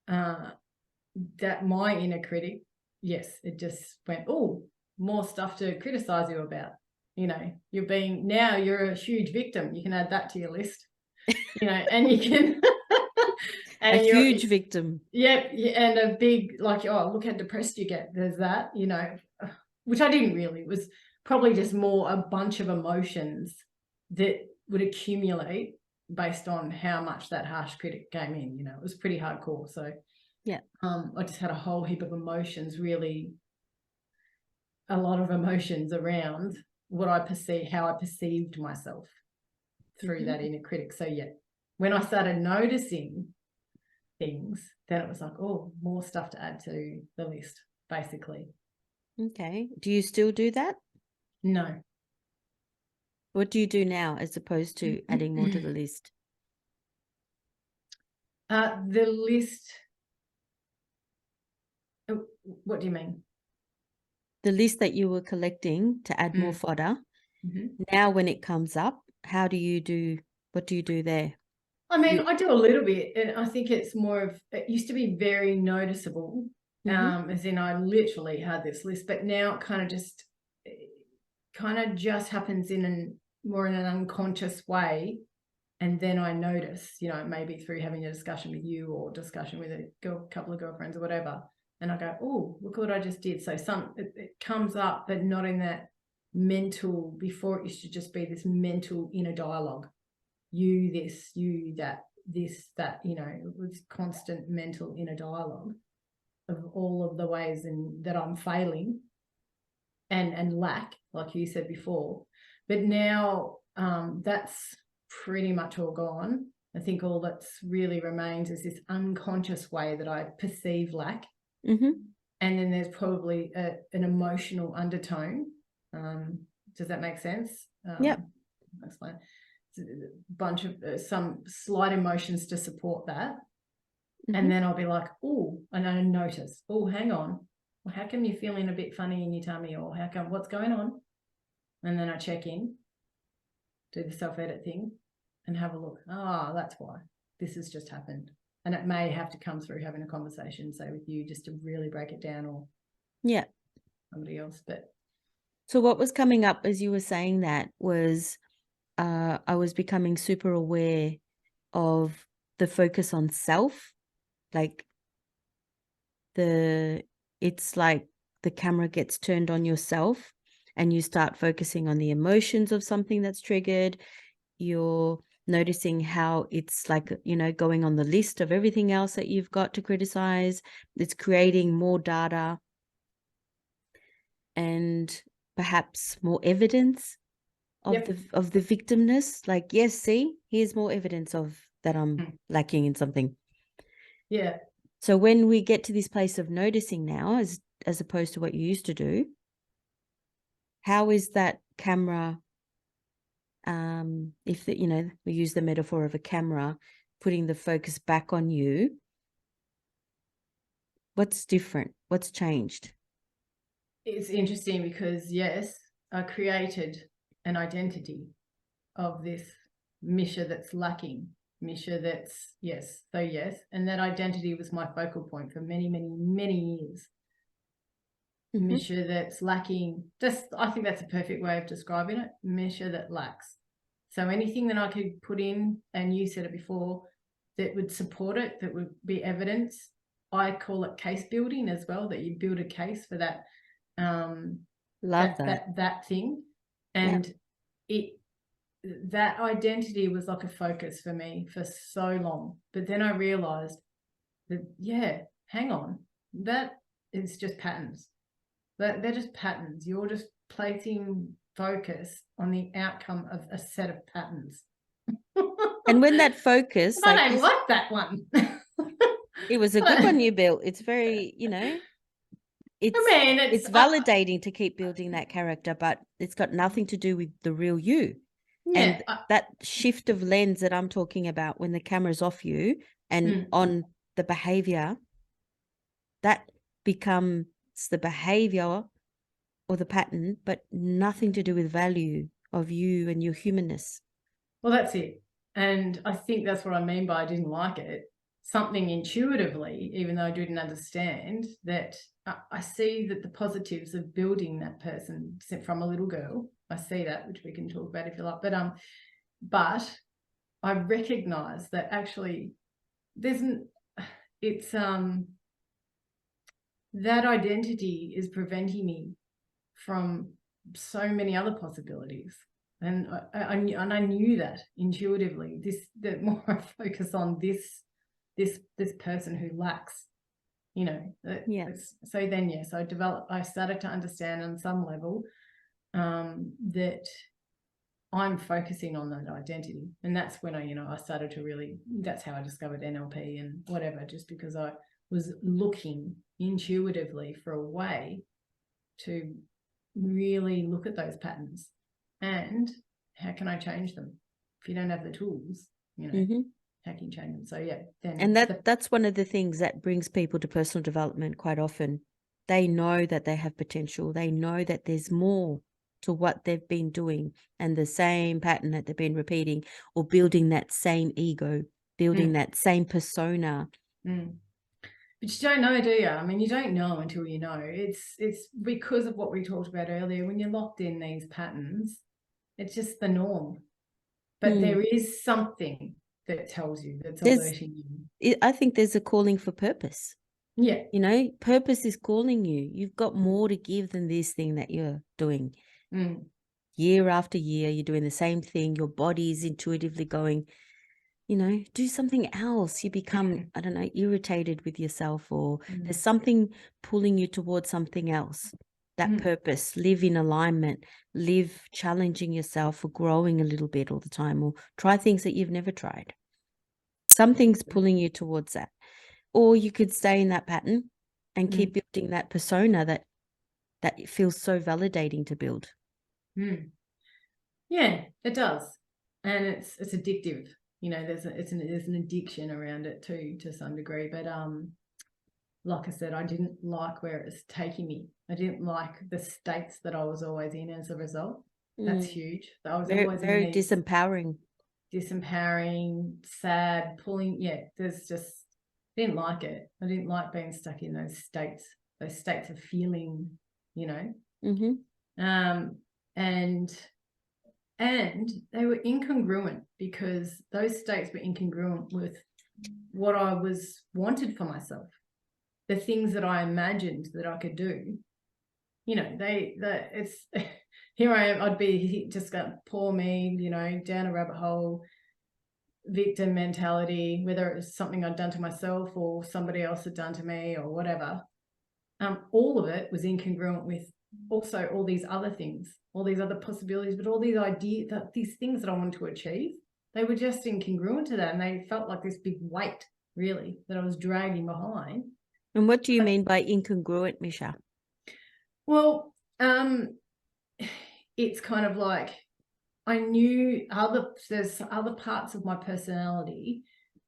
that my inner critic yes, it just went, oh, more stuff to criticize you about. You know, you're a huge victim. You can add that to your list, you know, and you can, A huge victim. Yeah, and a big, like, oh, look how depressed you get. There's that, you know, which I didn't really. It was probably just more a bunch of emotions that would accumulate based on how much that harsh critic came in. You know, it was pretty hardcore. So yeah, I just had a whole heap of emotions, really a lot of emotions around how I perceived myself through that inner critic. So yeah, when I started noticing things, then it was like, oh, more stuff to add to the list, basically. Okay. Do you still do that? No. What do you do now as opposed to adding more to the list? The list. What do you mean? The list that you were collecting to add more fodder. Now, when it comes up, what do you do there? I mean, I do a little bit, and I think it's more of, it used to be very noticeable, as in I literally had this list, but now it kind of just happens in more in an unconscious way. And then I notice, you know, maybe through having a discussion with you or discussion with a couple of girlfriends or whatever. And I go, oh, look what I just did. So it comes up, but not in that mental, before it used to just be this mental inner dialogue. You this, you that, this, that, you know, it was constant mental inner dialogue of all of the ways that I'm failing and lack, like you said before. But now that's pretty much all gone. I think all that's really remains is this unconscious way that I perceive lack. And then there's probably an emotional undertone. Does that make sense? Yep. I'll explain. It's a bunch of some slight emotions to support that. And then I'll be like, oh, and I notice, oh, hang on. Well, how come you're feeling a bit funny in your tummy? Or how come, what's going on? And then I check in, do the self-edit thing, and have a look. Ah, that's why this has just happened. And it may have to come through having a conversation, say, with you, just to really break it down, or somebody else. But so what was coming up as you were saying that was I was becoming super aware of the focus on self, like it's like the camera gets turned on yourself and you start focusing on the emotions of something that's triggered. You're noticing how it's like, you know, going on the list of everything else that you've got to criticize. It's creating more data and perhaps more evidence of the victimness. Like, yes, see, here's more evidence of that I'm lacking in something. Yeah. So when we get to this place of noticing now, as opposed to what you used to do, how is that camera, if the, you know, we use the metaphor of a camera, putting the focus back on you, what's different? What's changed? It's interesting because, yes, I created an identity of this Misha that's lacking, Misha that's yes. So yes, and that identity was my focal point for many, many, many years. Misha that's lacking, just, I think that's a perfect way of describing it. Misha that lacks. So anything that I could put in, and you said it before, that would support it, that would be evidence. I call it case building as well, that you build a case for that Love that thing. And that identity was like a focus for me for so long. But then I realized that, yeah, hang on, that is just patterns. They're just patterns. You're just placing focus on the outcome of a set of patterns. And when that focus, I don't like that one. It was a good one you built. It's very, you know, it's validating to keep building that character, but it's got nothing to do with the real you. And that shift of lens that I'm talking about, when the camera's off you and on the behavior, that becomes the behavior or the pattern, but nothing to do with value of you and your humanness. Well, that's it. And I think that's what I mean by I didn't like it. something intuitively, even though I didn't understand, that I see that the positives of building that person from a little girl. I see that, which we can talk about if you like. But I recognize that actually that identity is preventing me from so many other possibilities. And I knew that intuitively. The more I focus on this person who lacks, Yes. so then yes, I started to understand on some level that I'm focusing on that identity. And that's when I started to really, that's how I discovered NLP and whatever, just because I was looking intuitively for a way to really look at those patterns and how can I change them? If you don't have the tools, how can you change them? So yeah, and that's one of the things that brings people to personal development quite often. They know that they have potential. They know that there's more to what they've been doing, and the same pattern that they've been repeating, or building that same ego, building that same persona. But you don't know, do you? I mean, you don't know until you know. It's because of what we talked about earlier. When you're locked in these patterns, it's just the norm. But there is something that tells you, that's alerting you. I think there's a calling for purpose. Yeah. Purpose is calling you. You've got more to give than this thing that you're doing. Year after year, you're doing the same thing. Your body is intuitively going, do something else. You become, I don't know, irritated with yourself, or there's something pulling you towards something else. That purpose, live in alignment, live challenging yourself, or growing a little bit all the time, or try things that you've never tried. Something's pulling you towards that. Or you could stay in that pattern and keep building that persona that feels so validating to build. Yeah, it does. And it's addictive. There's an addiction around it too, to some degree. But like I said, I didn't like where it was taking me. I didn't like the states that I was always in as a result. That's huge. I was very, always very in these disempowering, sad, pulling. Yeah, didn't like it. I didn't like being stuck in those states of feeling, and they were incongruent, because those states were incongruent with what I wanted for myself, the things that I imagined that I could do. It's here I am. I'd be just got poor me, down a rabbit hole, victim mentality, whether it was something I'd done to myself or somebody else had done to me or whatever. All of it was incongruent with also all these other things, all these other possibilities, but all these ideas, these things that I wanted to achieve, they were just incongruent to that, and they felt like this big weight, really, that I was dragging behind. And what do you mean by incongruent, Misha? Well, it's kind of like I knew there's other parts of my personality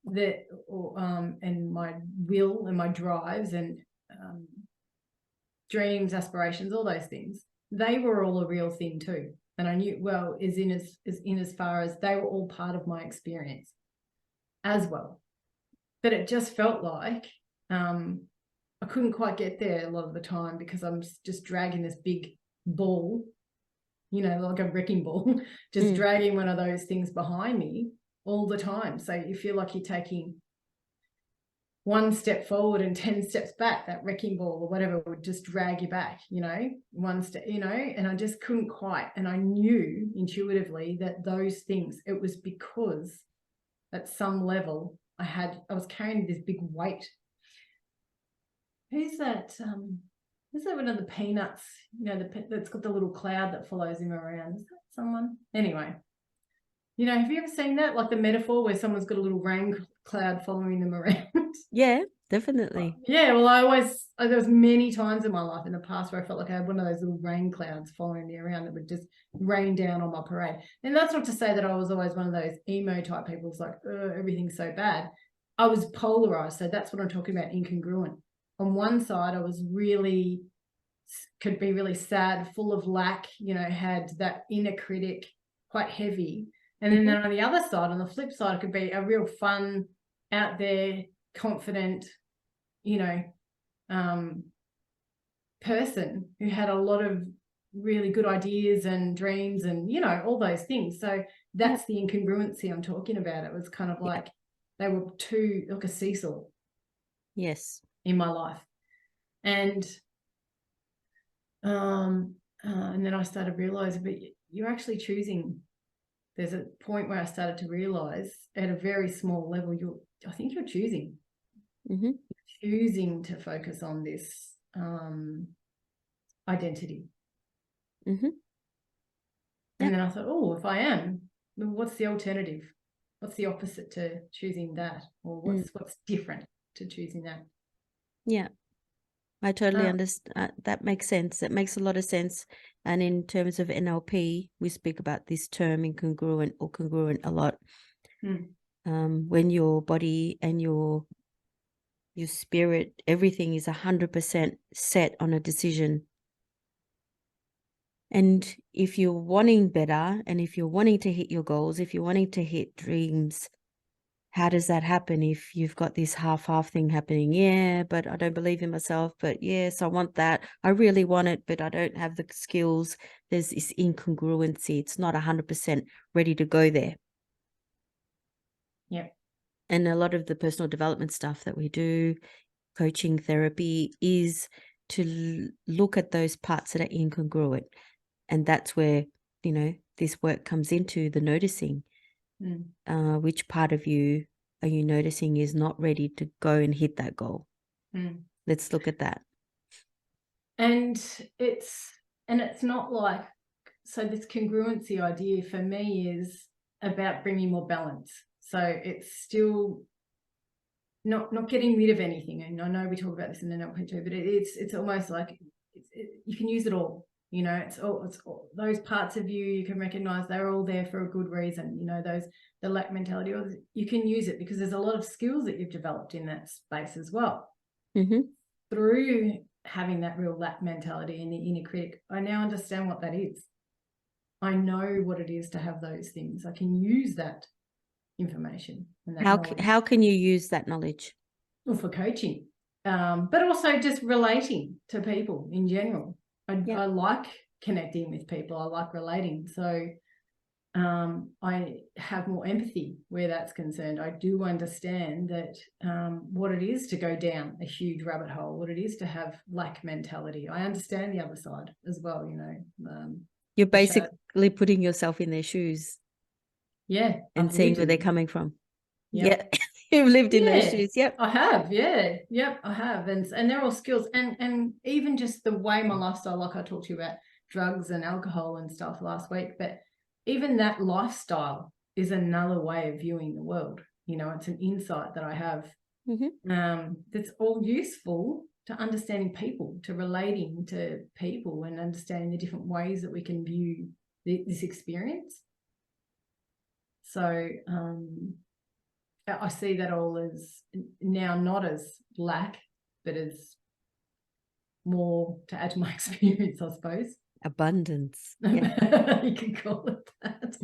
that, and my will and my drives and dreams, aspirations, all those things, they were all a real thing too. And I knew, well, as far as they were all part of my experience as well. But it just felt like I couldn't quite get there a lot of the time, because I'm just dragging this big ball, like a wrecking ball, just dragging one of those things behind me all the time. So you feel like you're taking one step forward and 10 steps back. That wrecking ball or whatever would just drag you back, one step, and I just couldn't quite. And I knew intuitively that those things, it was because at some level I was carrying this big weight. Who's that? Is that one of the Peanuts? That's got the little cloud that follows him around. Is that someone? Anyway, have you ever seen that? Like the metaphor where someone's got a little rain cloud following them around? Yeah, definitely. Yeah, well, there was many times in my life in the past where I felt like I had one of those little rain clouds following me around that would just rain down on my parade. And that's not to say that I was always one of those emo type people who's like, everything's so bad. I was polarized. So that's what I'm talking about, incongruent. On one side, I was could be really sad, full of lack, had that inner critic, quite heavy. And then on the other side, on the flip side, it could be a real fun, out there, confident, you know, person who had a lot of really good ideas and dreams and, you know, all those things. So that's the incongruency I'm talking about. It was kind of like they were too like a seesaw. Yes. In my life. And then I started realizing, but you're actually choosing. There's a point where I started to realize at a very small level, I think you're choosing. Mm-hmm. Choosing to focus on this identity. Mm-hmm. And then I thought, oh, if I am, then what's the alternative? What's the opposite to choosing that? Or what's different to choosing that? Yeah. I totally understand. That makes sense. That makes a lot of sense. And in terms of NLP, we speak about this term incongruent or congruent a lot. When your body and your spirit, everything is 100% set on a decision. And if you're wanting better, and if you're wanting to hit your goals, if you're wanting to hit dreams, how does that happen if you've got this half thing happening? Yeah, but I don't believe in myself. But yes, I want that. I really want it, but I don't have the skills. There's this incongruency. It's not 100% ready to go there. Yeah. And a lot of the personal development stuff that we do, coaching therapy, is to look at those parts that are incongruent. And that's where, you know, this work comes into the noticing. Which part of you are you noticing is not ready to go and hit that goal? Let's look at that. And it's not like, so this congruency idea for me is about bringing more balance. So it's still not getting rid of anything. And I know we talk about this in the NLP too, but it's almost like you can use it all. You know, it's all those parts of you can recognize they're all there for a good reason. You know, the lack mentality, or you can use it because there's a lot of skills that you've developed in that space as well. Through having that real lack mentality and the inner critic, I now understand what that is. I know what it is to have those things. I can use that information and that knowledge. How can you use that knowledge? Well, for coaching, but also just relating to people in general. I like connecting with people. I like relating. So I have more empathy where that's concerned. I do understand that what it is to go down a huge rabbit hole, what it is to have lack mentality. I understand the other side as well, you know. You're basically putting yourself in their shoes. Yeah. And seeing where they're coming from. Yep. Yeah. You've lived in those shoes. Yep. I have. Yeah. Yep. I have. And they're all skills. And even just the way my lifestyle, like I talked to you about drugs and alcohol and stuff last week, but even that lifestyle is another way of viewing the world. You know, it's an insight that I have that's all useful to understanding people, to relating to people and understanding the different ways that we can view this experience. So I see that all as now not as lack, but as more to add to my experience, I suppose. Abundance. Yeah. You can call it that.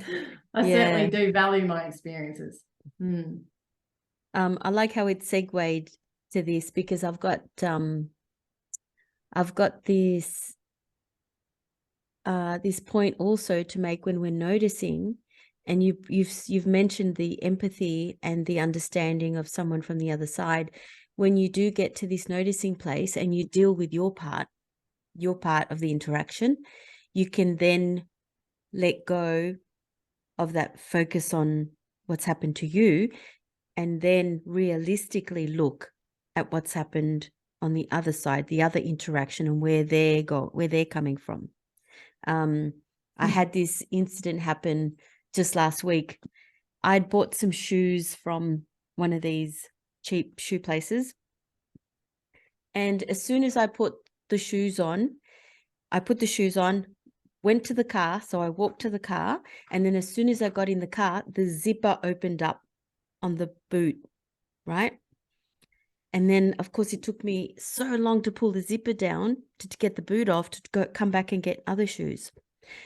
I certainly do value my experiences. I like how it segued to this because I've got this this point also to make when we're noticing, and you've mentioned the empathy and the understanding of someone from the other side. When you do get to this noticing place and you deal with your part of the interaction, you can then let go of that focus on what's happened to you and then realistically look at what's happened on the other side, the other interaction, and where they're coming from. I had this incident happen just last week. I'd bought some shoes from one of these cheap shoe places. And as soon as I put the shoes on, went to the car. So I walked to the car. And then as soon as I got in the car, the zipper opened up on the boot, right? And then, of course, it took me so long to pull the zipper down to get the boot off to come back and get other shoes.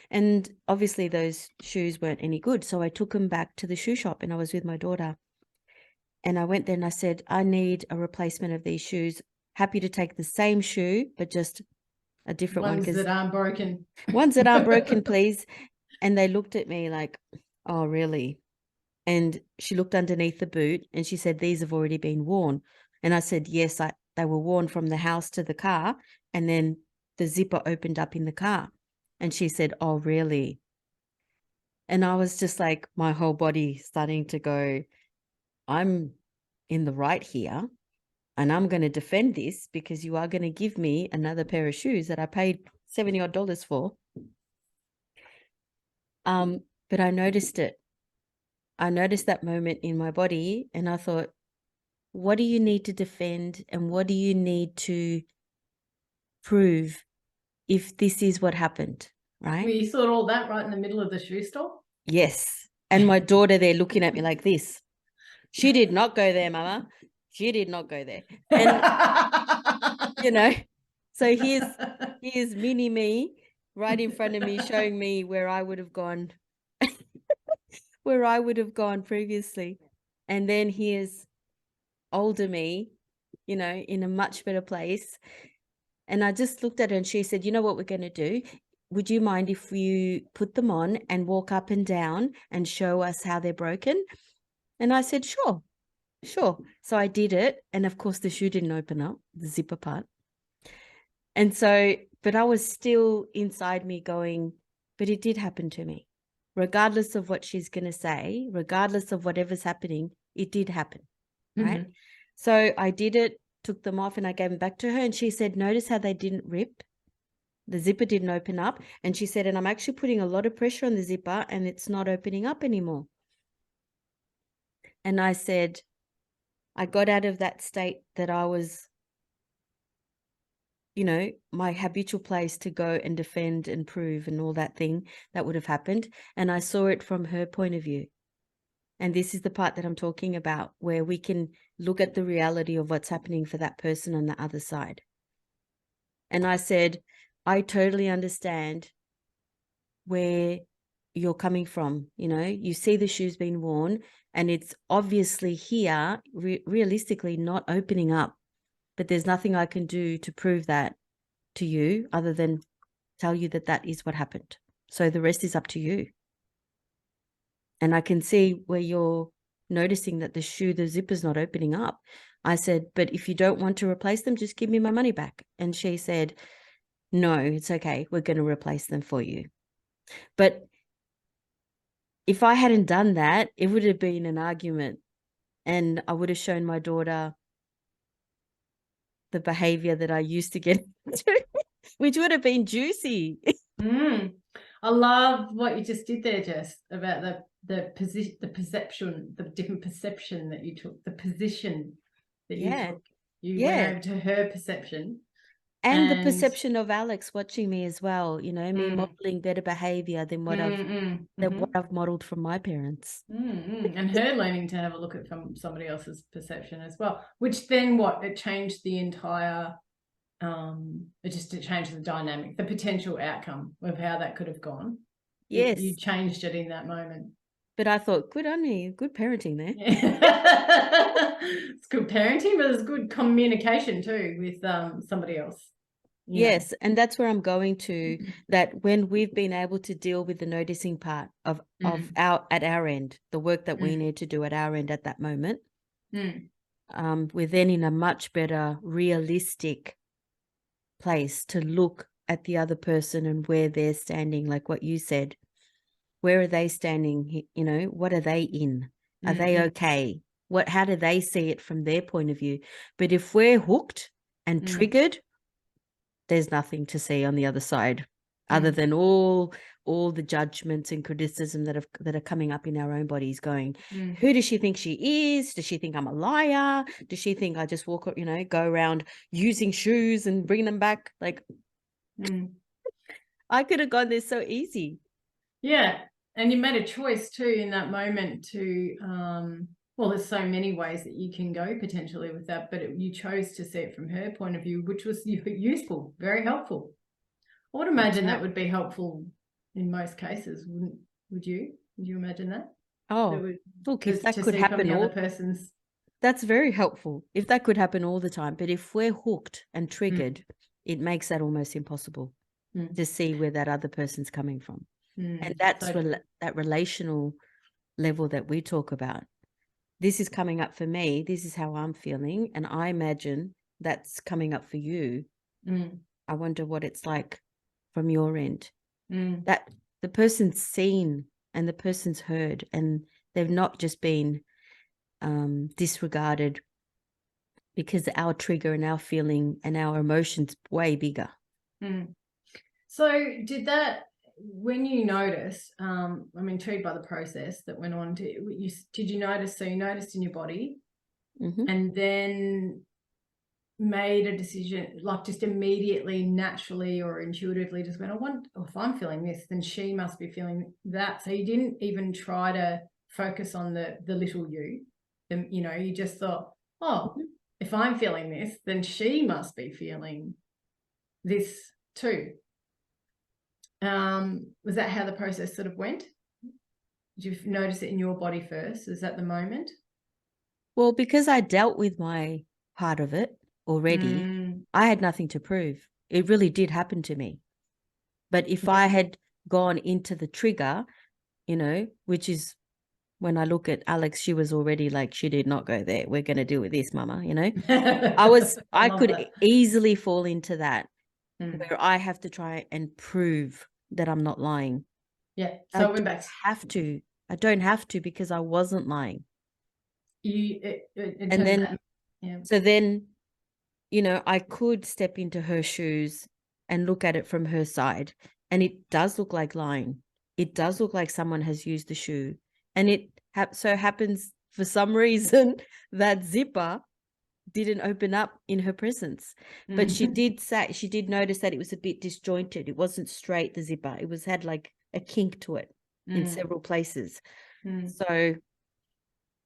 And obviously those shoes weren't any good. So I took them back to the shoe shop and I was with my daughter. And I went there and I said, I need a replacement of these shoes. Happy to take the same shoe, but just a different one, Ones because that aren't broken. ones that aren't broken, please. And they looked at me like, oh, really? And she looked underneath the boot and she said, these have already been worn. And I said, yes, they were worn from the house to the car. And then the zipper opened up in the car. And she said, oh, really? And I was just like, my whole body starting to go, I'm in the right here. And I'm going to defend this because you are going to give me another pair of shoes that I paid $70 for. But I noticed it. I noticed that moment in my body and I thought, what do you need to defend and what do you need to prove if this is what happened, right? Well, you thought all that right in the middle of the shoe store? Yes. And my daughter there looking at me like this. She did not go there, Mama. She did not go there. And, so here's mini me right in front of me showing me where I would have gone, previously. And then here's older me, in a much better place. And I just looked at her and she said, you know what we're going to do? Would you mind if you put them on and walk up and down and show us how they're broken? And I said, sure. So I did it. And of course the shoe didn't open up, the zipper part. And so, but I was still inside me going, but it did happen to me. Regardless of what she's going to say, regardless of whatever's happening, it did happen, right? Mm-hmm. So I did it, took them off and I gave them back to her. And she said, notice how they didn't rip? The zipper didn't open up. And she said, and I'm actually putting a lot of pressure on the zipper and it's not opening up anymore. And I said, I got out of that state that I was, my habitual place to go and defend and prove and all that thing that would have happened. And I saw it from her point of view. And this is the part that I'm talking about, where we can look at the reality of what's happening for that person on the other side. And I said, I totally understand where you're coming from. You see the shoes being worn and it's obviously here, realistically not opening up, but there's nothing I can do to prove that to you other than tell you that that is what happened. So the rest is up to you. And I can see where you're noticing that the zipper's not opening up. I said, but if you don't want to replace them, just give me my money back. And she said, no, it's okay. We're going to replace them for you. But if I hadn't done that, it would have been an argument. And I would have shown my daughter the behavior that I used to get into, which would have been juicy. I love what you just did there, Jess, about the position, the perception, the different perception that you took, the position that you took. You went over to her perception. And the perception of Alex watching me as well, me modeling better behavior than what I've modeled from my parents. And her learning to have a look at from somebody else's perception as well, which then it changed the entire, it changed the dynamic, the potential outcome of how that could have gone. Yes. You changed it in that moment. But I thought, good on me, good parenting there. It's good parenting, but it's good communication too with somebody else. Yes, and that's where I'm going to, that when we've been able to deal with the noticing part of at our end, the work that we need to do at our end at that moment, we're then in a much better realistic place to look at the other person and where they're standing, like what you said. Where are they standing? What are they in? Are they okay? How do they see it from their point of view? But if we're hooked and triggered, there's nothing to see on the other side other than all the judgments and criticism that are coming up in our own bodies going, who does she think she is? Does she think I'm a liar? Does she think I just walk, go around using shoes and bring them back? Like, I could have gone there so easy. Yeah. And you made a choice too in that moment to, there's so many ways that you can go potentially with that, but you chose to see it from her point of view, which was useful, very helpful. I would imagine that would be helpful in most cases, would you? Would you imagine that? Oh, look, if that could happen, the other person's That's very helpful. If that could happen all the time, but if we're hooked and triggered, it makes that almost impossible to see where that other person's coming from. And that's that relational level that we talk about. This is coming up for me. This is how I'm feeling. And I imagine that's coming up for you. I wonder what it's like from your end. That the person's seen and the person's heard, and they've not just been disregarded, because our trigger and our feeling and our emotions way bigger. So did that, when you noticed, I'm intrigued by the process that went on, did you notice, so you noticed in your body and then made a decision, like just immediately, naturally or intuitively just went, if I'm feeling this, then she must be feeling that. So you didn't even try to focus on the little you, you just thought, if I'm feeling this, then she must be feeling this too. Was that how the process sort of went? Did you notice it in your body first? Is that the moment? Well, because I dealt with my part of it already, I had nothing to prove. It really did happen to me. But if I had gone into the trigger, which is when I look at Alex, she was already like, she did not go there. We're going to deal with this, mama, I could easily fall into that where I have to try and prove that I'm not lying. Yeah. So I went back. I don't have to, because I wasn't lying. So then, I could step into her shoes and look at it from her side. And it does look like lying. It does look like someone has used the shoe. And it so happens for some reason that zipper didn't open up in her presence. But she did notice that it was a bit disjointed. It wasn't straight, the zipper. It had like a kink to it in several places. So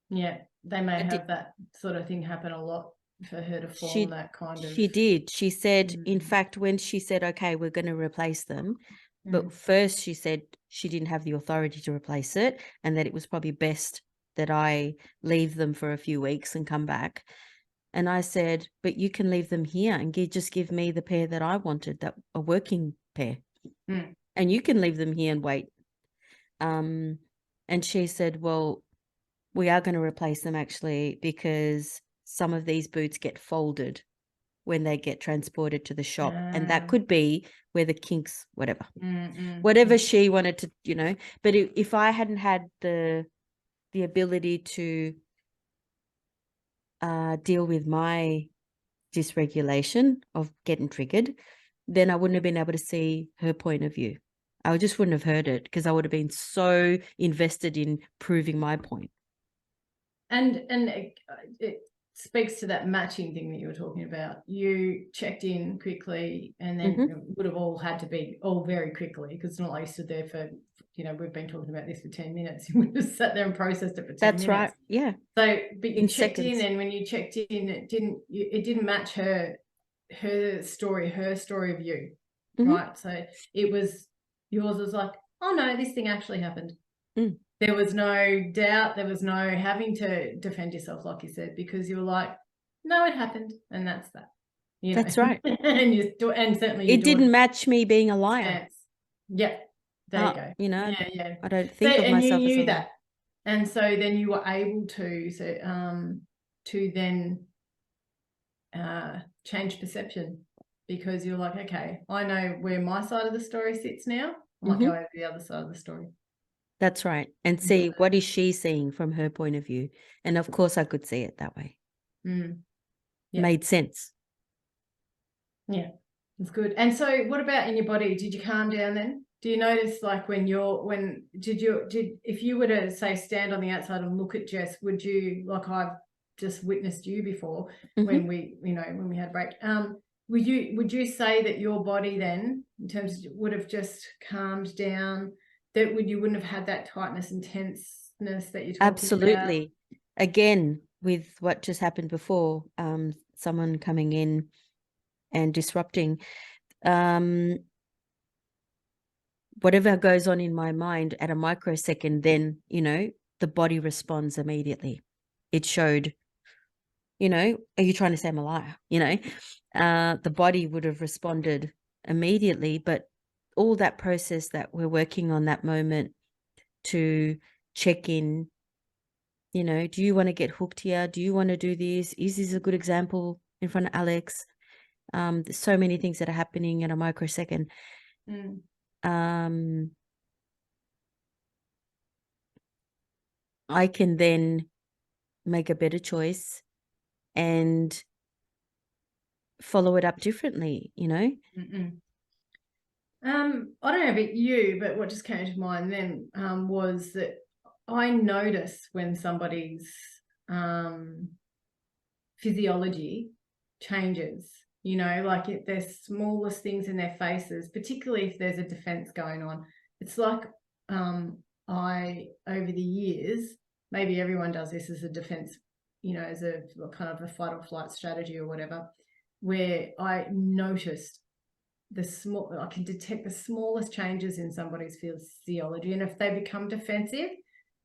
yeah, they may have that sort of thing happen a lot for her to form that kind of. She did. She said, in fact, when she said, okay, we're going to replace them, but first she said she didn't have the authority to replace it, and that it was probably best that I leave them for a few weeks and come back. And I said, but you can leave them here and just give me the pair that I wanted, that a working pair. And you can leave them here and wait. And she said, well, we are going to replace them actually, because some of these boots get folded when they get transported to the shop. And that could be where the kinks, whatever she wanted to, but if I hadn't had the ability to deal with my dysregulation of getting triggered, then I wouldn't have been able to see her point of view. I just wouldn't have heard it, because I would have been so invested in proving my point. And it speaks to that matching thing that you were talking about. You checked in quickly, and then it would have all had to be all very quickly, because it's not like you stood there for, we've been talking about this for 10 minutes. You would have sat there and processed it for 10 minutes. That's right. Yeah. So, but you checked in, and when you checked in, it didn't match her story of you, right? So yours was like, oh no, this thing actually happened. There was no doubt. There was no having to defend yourself, like you said, because you were like, no, it happened. And that's that. That's right. and certainly it didn't match me being a liar. Yeah. There you go. Yeah. I don't think of myself as a liar. That. And so then you were able to then change perception, because you're like, okay, I know where my side of the story sits now. I might go over to the other side of the story. That's right. And see, what is she seeing from her point of view? And of course I could see it that way. Made sense. Yeah, it's good. And so what about in your body? Did you calm down then? Do you notice, like, if you were to say stand on the outside and look at Jess, would you, like I've just witnessed you before when we had a break, would you say that your body then, in terms of, would have just calmed down, that you wouldn't have had that tightness and tenseness that you're talking Absolutely. about? Again, with what just happened before, someone coming in and disrupting, whatever goes on in my mind at a microsecond, then, the body responds immediately. It showed You know, are you trying to say I'm a liar? You know, the body would have responded immediately, but all that process that we're working on that moment to check in, you know, do you want to get hooked here? Do you want to do this? Is this a good example in front of Alex? There's so many things that are happening in a microsecond. I can then make a better choice and follow it up differently, you know? I don't know about you, but what just came to mind then was that I notice when somebody's physiology changes, you know, like if there's smallest things in their faces, particularly if there's a defense going on. It's like I, over the years, maybe everyone does this as a defense, you know, as a kind of a fight or flight strategy or whatever, where I noticed I can detect the smallest changes in somebody's physiology. And if they become defensive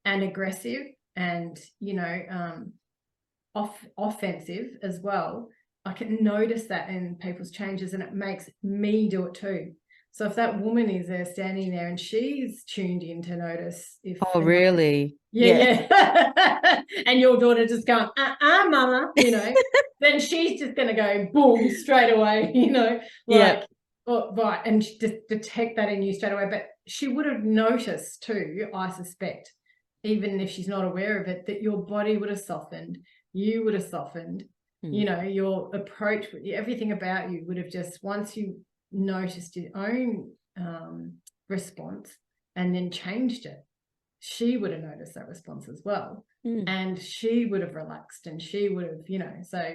and aggressive and, you know, offensive as well, I can notice that in people's changes, and it makes me do it too. So if that woman is there standing there and she's tuned in to notice if Oh, really? yeah. And your daughter just going, mama, you know, then she's just going to go boom straight away, you know, like, oh, right. And just detect that in you straight away. But she would have noticed too, I suspect, even if she's not aware of it, that your body would have softened, you would have softened, you know, your approach, everything about you would have just, once you noticed your own response and then changed it, she would have noticed that response as well. And she would have relaxed, and she would have, you know, so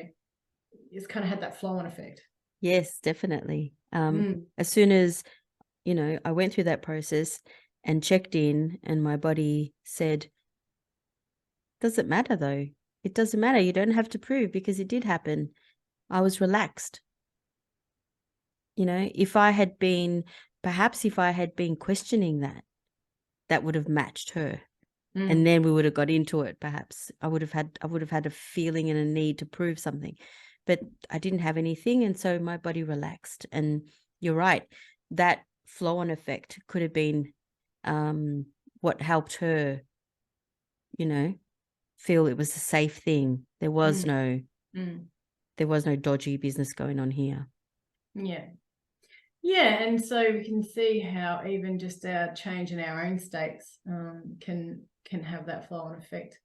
it's kind of had that flow-on effect. Yes, definitely. As soon as, you know, I went through that process and checked in, and my body said, doesn't matter though. It doesn't matter. You don't have to prove, because it did happen. I was relaxed. You know, if I had been questioning that, that would have matched her. And then we would have got into it. Perhaps I would have had a feeling and a need to prove something, but I didn't have anything. And so my body relaxed. And you're right. That flow-on effect could have been what helped her, you know, feel it was a safe thing. There was no dodgy business going on here. Yeah, and so we can see how even just our change in our own states can have that flow-on effect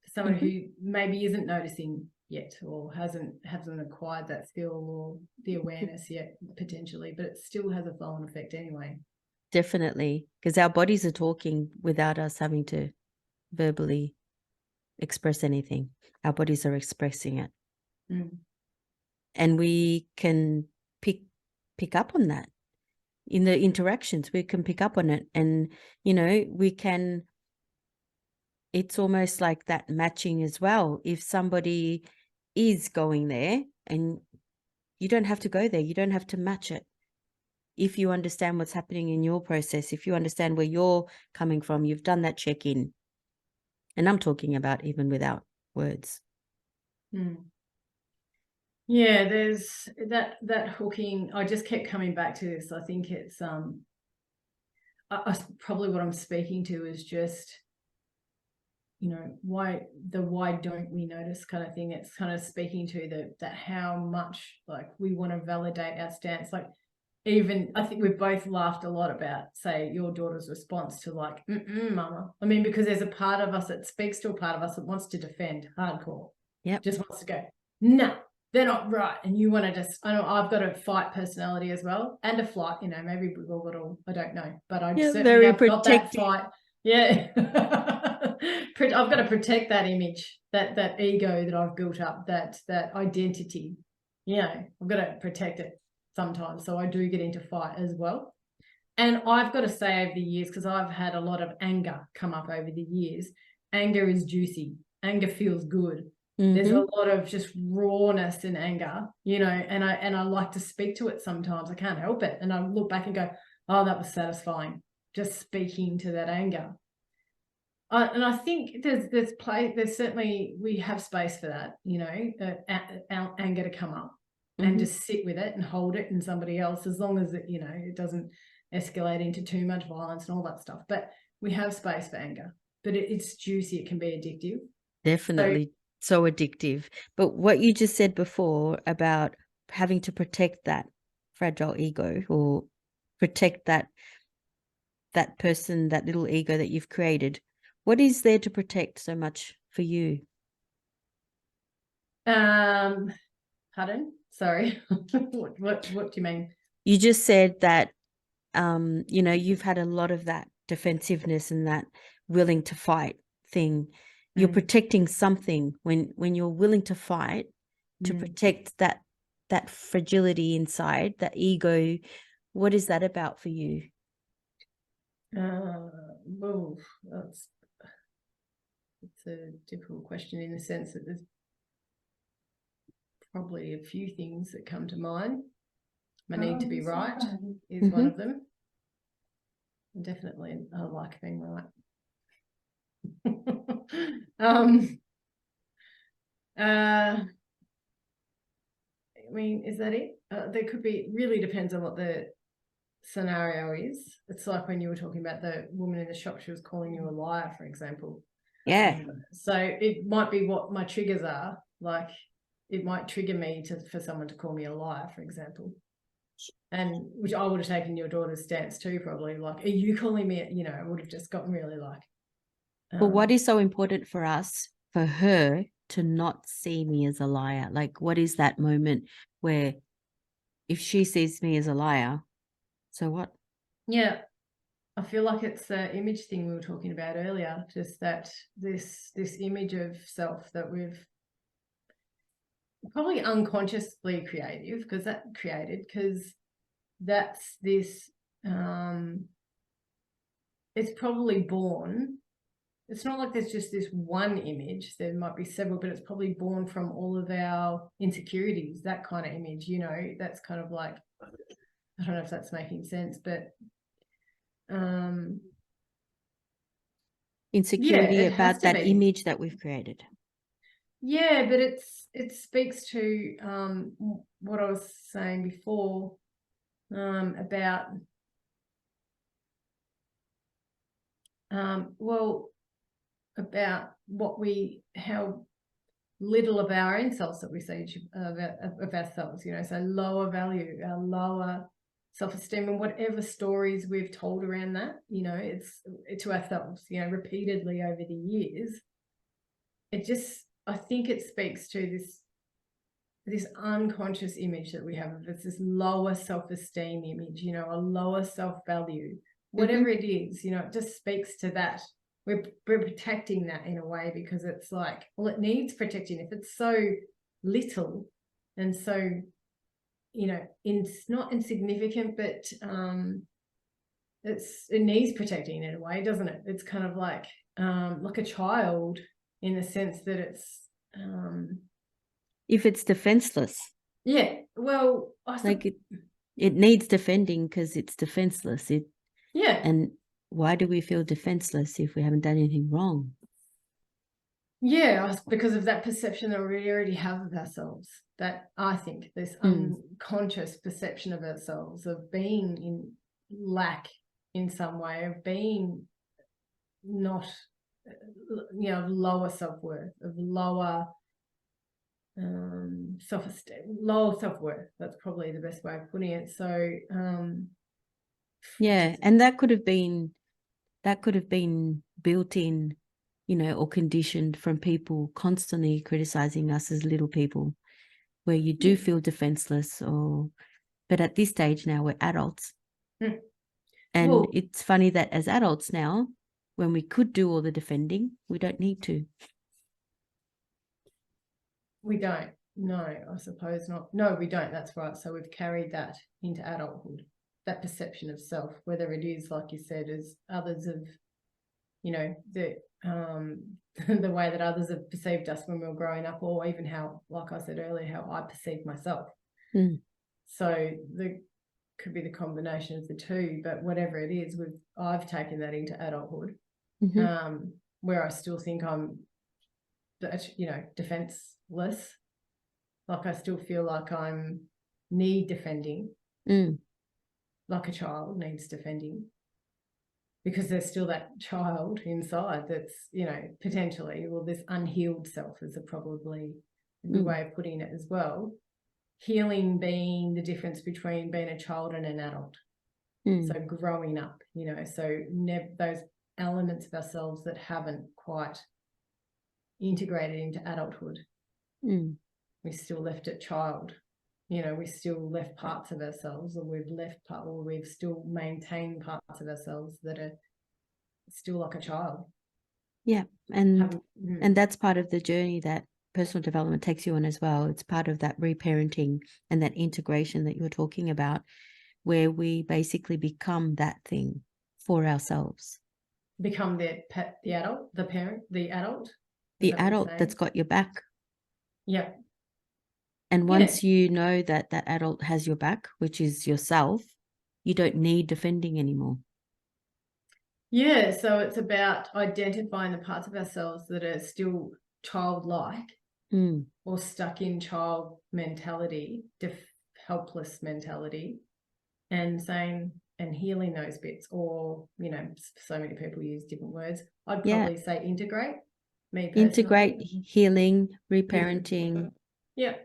for someone who maybe isn't noticing yet, or hasn't acquired that skill or the awareness yet, potentially, but it still has a flow-on effect anyway. Definitely, because our bodies are talking without us having to verbally express anything. Our bodies are expressing it. And we can pick up on that in the interactions. We can pick up on it, and you know, it's almost like that matching as well. If somebody is going there, and you don't have to go there, you don't have to match it. If you understand what's happening in your process, if you understand where you're coming from, you've done that check-in. And I'm talking about even without words. Yeah, there's that hooking. I just kept coming back to this. I think it's probably what I'm speaking to is just, you know, why don't we notice kind of thing. It's kind of speaking to that how much like we want to validate our stance. Like, even I think we've both laughed a lot about, say, your daughter's response to like, mama. I mean, because there's a part of us that speaks to a part of us that wants to defend hardcore. Just wants to go, no, they're not right. And you want to just, I know I've got a fight personality as well, and a flight, you know, maybe we've all got all, I don't know, but I certainly have got that fight. Yeah. I've got to protect that image, that ego that I've built up, that identity. You know, I've got to protect it sometimes. So I do get into fight as well. And I've got to say, over the years, because I've had a lot of anger come up over the years, anger is juicy. Anger feels good. There's a lot of just rawness in anger, you know, and I like to speak to it sometimes. I can't help it. And I look back and go, oh, that was satisfying, just speaking to that anger. And I think there's certainly, we have space for that, you know, our anger to come up and just sit with it and hold it in somebody else, as long as it, you know, it doesn't escalate into too much violence and all that stuff. But we have space for anger, but it's juicy. It can be addictive. Definitely so addictive. But what you just said before about having to protect that fragile ego, or protect that person, that little ego that you've created, what is there to protect so much for you? Pardon? Sorry. What do you mean? You just said that you know, you've had a lot of that defensiveness and that willing to fight thing. You're protecting something when you're willing to fight to protect that fragility inside, that ego. What is that about for you? Well, it's a difficult question, in the sense that there's probably a few things that come to mind. My need to be right is one of them. And definitely I like being right. I mean, is that it? There could be, really depends on what the scenario is. It's like when you were talking about the woman in the shop, she was calling you a liar, for example. Yeah. So it might be what my triggers are. Like, it might trigger me for someone to call me a liar, for example. And which I would have taken your daughter's stance too, probably. Like, are you calling me? You know, I would have just gotten really like. But what is so important for us, for her to not see me as a liar? Like, what is that moment where if she sees me as a liar, so what? Yeah, I feel like it's the image thing we were talking about earlier, just that this image of self that we've probably unconsciously created, because that's this, it's probably born. It's not like there's just this one image. There might be several, but it's probably born from all of our insecurities, that kind of image, you know. That's kind of like, I don't know if that's making sense, but Insecurity it has about to that be. image that we've created. Yeah, but it speaks to what I was saying before, about well, about how little of our own selves that we see of ourselves, you know. So lower value, our lower self-esteem, and whatever stories we've told around that, you know, it's to ourselves, you know, repeatedly over the years. I think it speaks to this unconscious image that we have of us, this lower self-esteem image, you know, a lower self-value, whatever it is, you know. It just speaks to that. We're protecting that in a way, because it's like, well, it needs protecting. If it's so little and so, you know, it's not insignificant, but it needs protecting in a way, doesn't it? It's kind of like a child, in the sense that it's If it's defenseless. Yeah, well, Like it needs defending because it's defenseless. Yeah. And why do we feel defenseless if we haven't done anything wrong? Yeah, because of that perception that we already have of ourselves. That, I think, this unconscious perception of ourselves, of being in lack in some way, of being not, you know, lower self-worth, of lower self-esteem, lower self-worth. That's probably the best way of putting it. So yeah, and that could have been built in, you know, or conditioned from people constantly criticizing us as little people, where you do feel defenseless. But at this stage now, we're adults. And it's funny that as adults now, when we could do all the defending, we don't need to. We don't. No, I suppose not. No, we don't. That's right. So we've carried that into adulthood, that perception of self, whether it is, like you said, as others have, you know, the the way that others have perceived us when we were growing up, or even how, like I said earlier, how I perceive myself. So the could be the combination of the two, but whatever it is, I've taken that into adulthood. where I still think I'm, defenseless. Like I still feel like I'm need defending, like a child needs defending, because there's still that child inside that's, potentially, well, this unhealed self is probably a good way of putting it as well. Healing being the difference between being a child and an adult. So growing up, so those elements of ourselves that haven't quite integrated into adulthood, we still left at child. We still left parts of ourselves, or we've still maintained parts of ourselves that are still like a child. Yeah. And that's part of the journey that personal development takes you on as well. It's part of that reparenting and that integration that you're talking about, where we basically become that thing for ourselves. Become the adult, the parent, the adult. The adult that's got your back. Yeah. And once you know that that adult has your back, which is yourself, you don't need defending anymore. Yeah, so it's about identifying the parts of ourselves that are still childlike or stuck in child mentality, helpless mentality, and saying and healing those bits, or, so many people use different words. I'd probably say integrate. Me personally. Integrate, healing, reparenting. Yeah.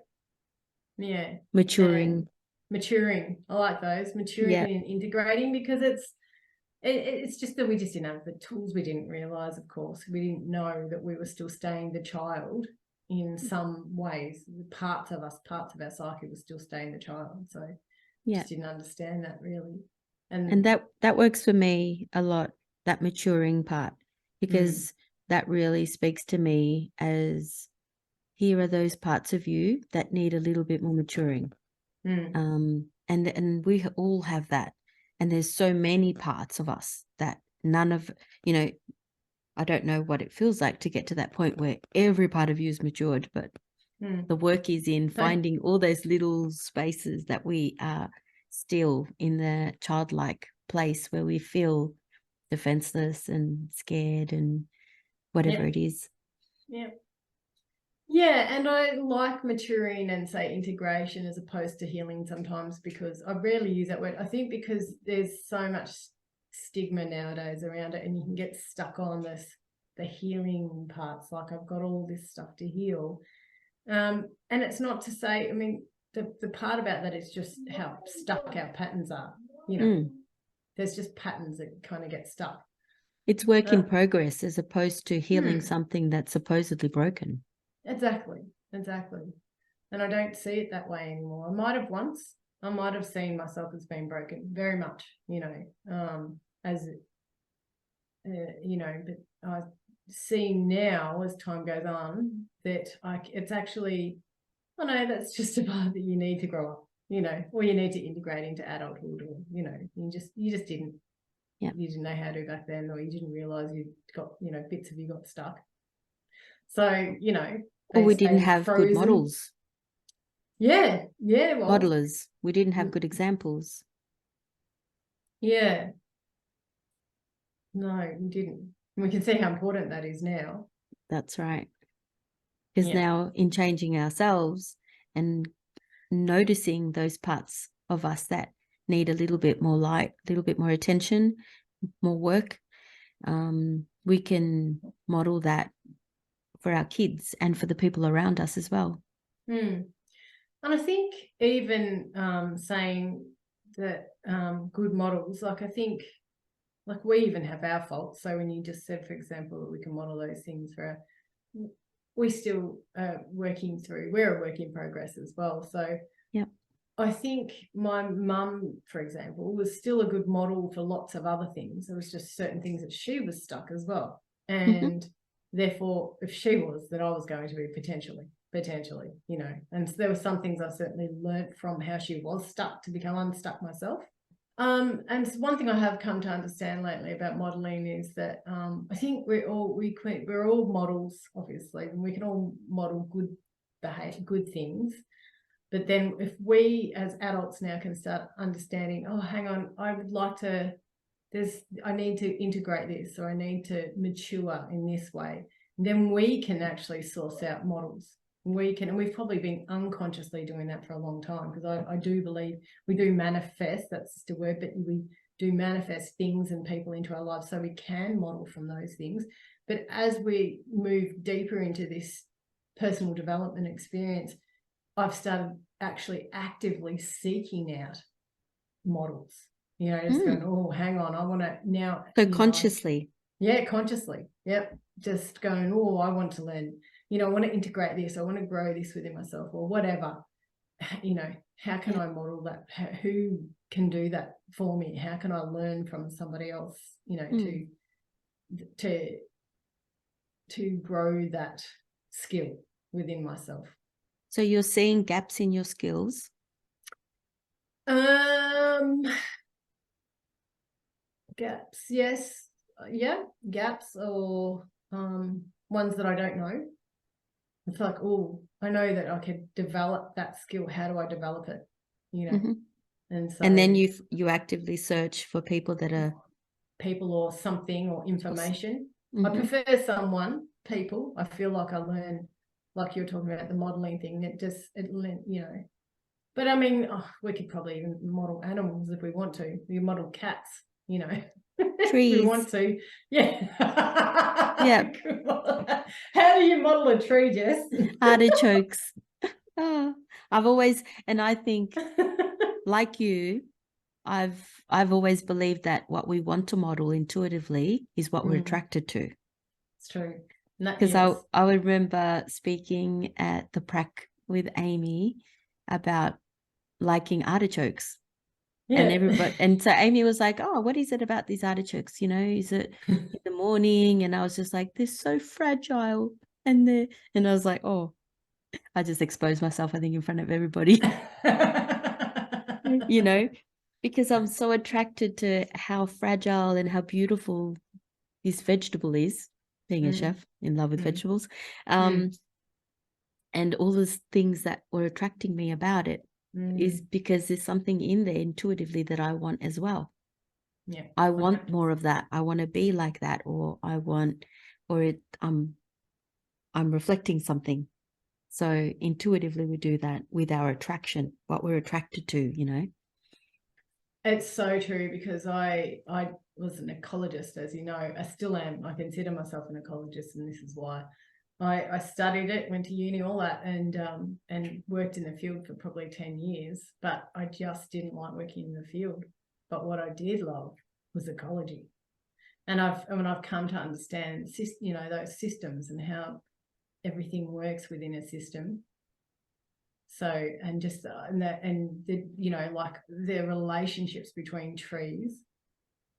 Maturing. I like those. Maturing and integrating, because it's just that we just didn't have the tools. We didn't realize, of course, we didn't know that we were still staying the child in some ways. Parts of our psyche was still staying the child. So just didn't understand that really. And that works for me a lot, that maturing part, because that really speaks to me as, here are those parts of you that need a little bit more maturing. And we all have that. And there's so many parts of us that none of, I don't know what it feels like to get to that point where every part of you is matured, but the work is in finding all those little spaces that we are still in the childlike place where we feel defenseless and scared and whatever it is. Yeah, and I like maturing and say integration as opposed to healing sometimes, because I rarely use that word. I think because there's so much stigma nowadays around it, and you can get stuck on the healing parts, like I've got all this stuff to heal. And it's not to say, I mean, the part about that is just how stuck our patterns are. There's just patterns that kind of get stuck. It's work in progress as opposed to healing something that's supposedly broken. Exactly. And I don't see it that way anymore. I might have once. I might have seen myself as being broken very much, as, but I see now as time goes on that it's actually, I know that's just a part that you need to grow up, or you need to integrate into adulthood, or, you just didn't. You didn't know how to back then, or you didn't realize you got, bits of you got stuck. So, or we didn't have good models. Yeah. Well, modelers. We didn't have good examples. Yeah. No, we didn't. We can see how important that is now. That's right. Because now, in changing ourselves and noticing those parts of us that need a little bit more light, a little bit more attention, more work, we can model that for our kids and for the people around us as well. And I think even saying that good models, like I think, like we even have our faults. So when you just said, for example, that we can model those things we still working through. We're a work in progress as well. So I think my mum, for example, was still a good model for lots of other things. There was just certain things that she was stuck as well. And therefore, if she was, then I was going to be potentially, and so there were some things I certainly learnt from how she was stuck to become unstuck myself. And one thing I have come to understand lately about modeling is that I think we're all models, obviously, and we can all model good behavior, good things. But then if we as adults now can start understanding, oh, hang on, I would like to I need to integrate this, or I need to mature in this way. And then we can actually source out models. And we've probably been unconsciously doing that for a long time, because I do believe we do manifest, that's just a word, but we do manifest things and people into our lives so we can model from those things. But as we move deeper into this personal development experience, I've started actually actively seeking out models, just going, oh, hang on, I want to now. So consciously. Consciously. Yep. Just going, oh, I want to learn, I want to integrate this. I want to grow this within myself, or whatever. How can I model that? Who can do that for me? How can I learn from somebody else, to grow that skill within myself? So you're seeing gaps in your skills? Gaps, yes. Gaps, or ones that I don't know. It's like, oh, I know that I could develop that skill. How do I develop it? And then you actively search for people or something, or information. I prefer people. I feel like I learn, like you're talking about the modeling thing. But I mean, we could probably even model animals if we want to. We model cats, trees. If we want to. Yeah. Yeah. How do you model a tree, Jess? Artichokes. I think like you, I've always believed that what we want to model intuitively is what we're attracted to. It's true. Because I would remember speaking at the prac with Amy about liking artichokes. Yeah. And so Amy was like, oh, what is it about these artichokes? Is it in the morning? And I was just like, they're so fragile. And I was like, oh, I just exposed myself, I think, in front of everybody. Because I'm so attracted to how fragile and how beautiful this vegetable is, being a chef in love with vegetables. And all those things that were attracting me about it is because there's something in there intuitively that I want as well. Yeah. I want more of that. I want to be like that, or I'm reflecting something. So intuitively we do that with our attraction, what we're attracted to, It's so true, because I was an ecologist, as you know. I still am. I consider myself an ecologist, and this is why. I studied it, went to uni, all that, and worked in the field for probably 10 years, but I just didn't like working in the field. But what I did love was ecology. And I've come to understand, those systems and how everything works within a system. So, and just, like the relationships between trees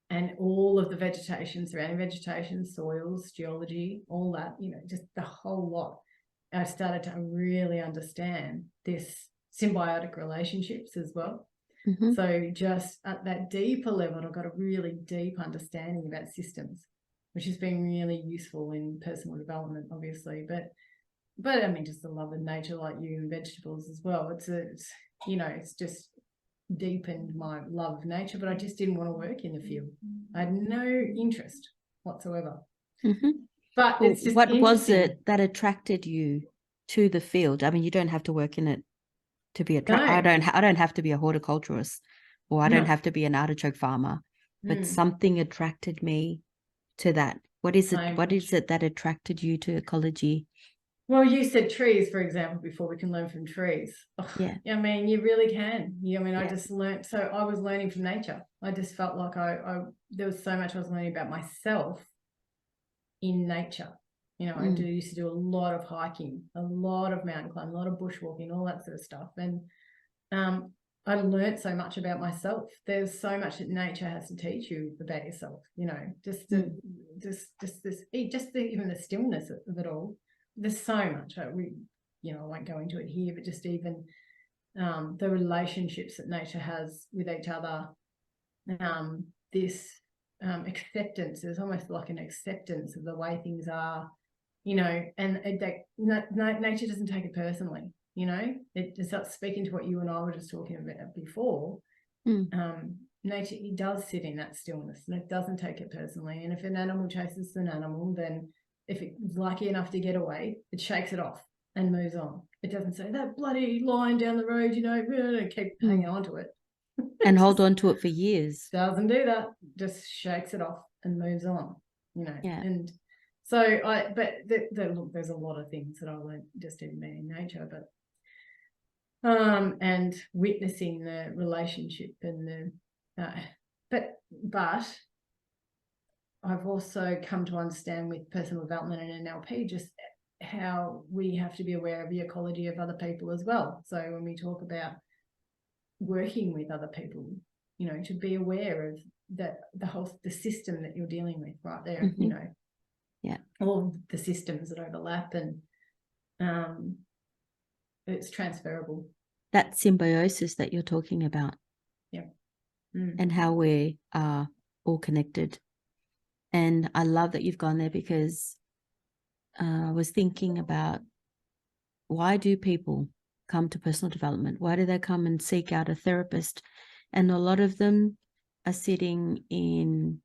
and all of the vegetation, surrounding vegetation, soils, geology, all that, just the whole lot. I started to really understand this symbiotic relationships as well. So just at that deeper level, I've got a really deep understanding about systems, which has been really useful in personal development, obviously. But I mean, just the love of nature, like you, and vegetables as well. It's just deepened my love of nature, but I just didn't want to work in the field. I had no interest whatsoever. But it's just what was it that attracted you to the field? I mean, you don't have to work in it to be attracted. No. I don't have to be a horticulturist, or I don't have to be an artichoke farmer, but something attracted me to that. What is it? What is it that attracted you to ecology? Well, you said trees, for example, before. We can learn from trees. Yeah. I mean, you really can. I just learned. So I was learning from nature. I just felt like there was so much I was learning about myself in nature. I used to do a lot of hiking, a lot of mountain climbing, a lot of bushwalking, all that sort of stuff. And I learned so much about myself. There's so much that nature has to teach you about yourself. Even the stillness of it all. There's so much. I won't go into it here, but just even the relationships that nature has with each other. This acceptance. There's almost like an acceptance of the way things are. And nature doesn't take it personally. It starts speaking to what you and I were just talking about before. nature, it does sit in that stillness and it doesn't take it personally. And if an animal chases an animal, then if it's lucky enough to get away, it shakes it off and moves on. It doesn't say that bloody lion down the road, keep hanging on to it. And hold on to it for years. Doesn't do that. Just shakes it off and moves on, Yeah. And so look, there's a lot of things that I learned just in being in nature, and witnessing the relationship and but I've also come to understand with personal development and NLP just how we have to be aware of the ecology of other people as well. So when we talk about working with other people, to be aware of that the system that you're dealing with right there, Yeah. all the systems that overlap, and it's transferable. That symbiosis that you're talking about. Yeah. And how we are all connected. And I love that you've gone there, because I was thinking about, why do people come to personal development? Why do they come and seek out a therapist? And a lot of them are sitting in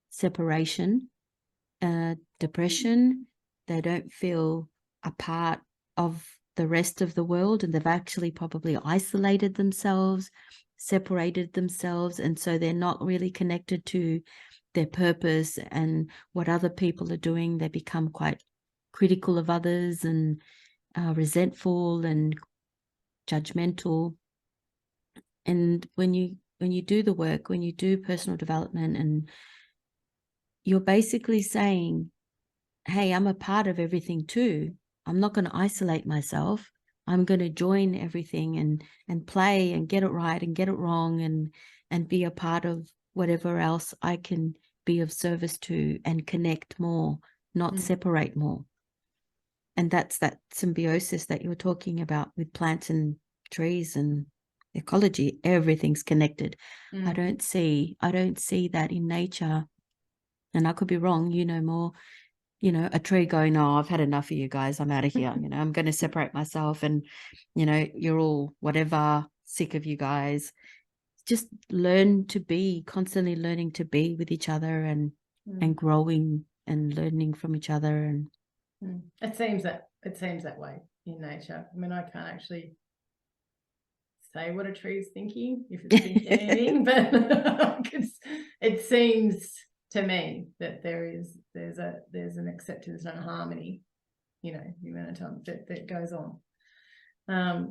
separation, depression. They don't feel a part of the rest of the world, and they've actually probably isolated themselves, separated themselves, and so they're not really connected to their purpose and what other people are doing. They become quite critical of others and resentful and judgmental. And when you do the work, when you do personal development, and you're basically saying, hey, I'm a part of everything too. I'm not going to isolate myself. I'm going to join everything and play and get it right and get it wrong, and be a part of whatever else I can be of service to, and connect more, not separate more. And that's that symbiosis that you were talking about with plants and trees and ecology. Everything's connected. I don't see that in nature. And I could be wrong, more. A tree going, oh, I've had enough of you guys. I'm out of here. I'm going to separate myself, and, you're all whatever, sick of you guys. Just constantly learning to be with each other, and growing and learning from each other. And it seems that way in nature. I mean, I can't actually say what a tree is thinking, if it's thinking anything, but it seems to me that there's an acceptance and a harmony, the amount of time that goes on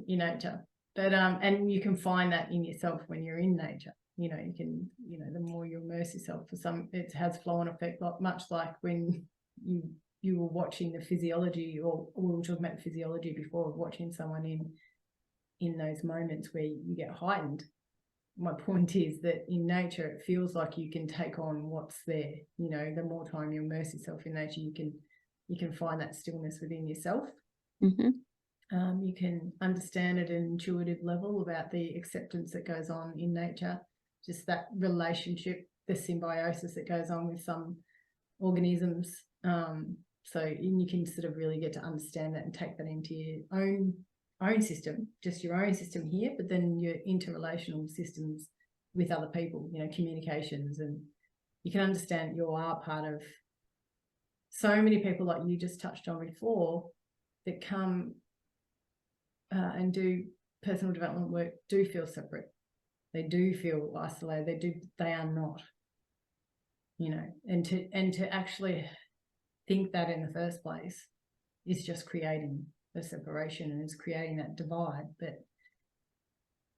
in nature. But and you can find that in yourself when you're in nature. You can, the more you immerse yourself, it has flow and effect, much like when you were watching the physiology, or we were talking about the physiology before, of watching someone in those moments where you get heightened. My point is that in nature, it feels like you can take on what's there. The more time you immerse yourself in nature, you can find that stillness within yourself. You can understand at an intuitive level about the acceptance that goes on in nature, just that relationship, the symbiosis that goes on with some organisms. So you can sort of really get to understand that and take that into your own system, just your own system here, but then your interrelational systems with other people, communications, and you can understand you are part of so many people, like you just touched on before, that come and do personal development work, do feel separate. They do feel isolated. They are not, and to actually think that in the first place is just creating the separation, and it's creating that divide, but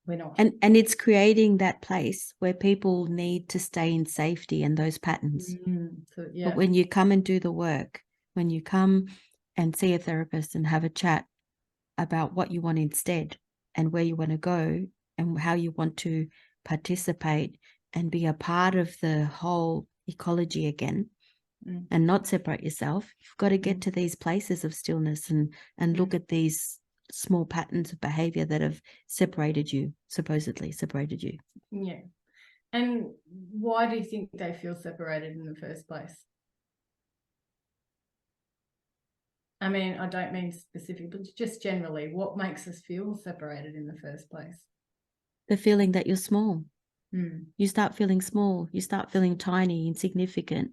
we're not. And it's creating that place where people need to stay in safety and those patterns. But when you come and do the work, when you come and see a therapist and have a chat about what you want instead, and where you want to go, and how you want to participate and be a part of the whole ecology again, and not separate yourself, you've got to get to these places of stillness and look at these small patterns of behavior that have supposedly separated you. Yeah. And why do you think they feel separated in the first place? I mean, I don't mean specific, but just generally, what makes us feel separated in the first place? The feeling that you're small. You start feeling small. You start feeling tiny, insignificant,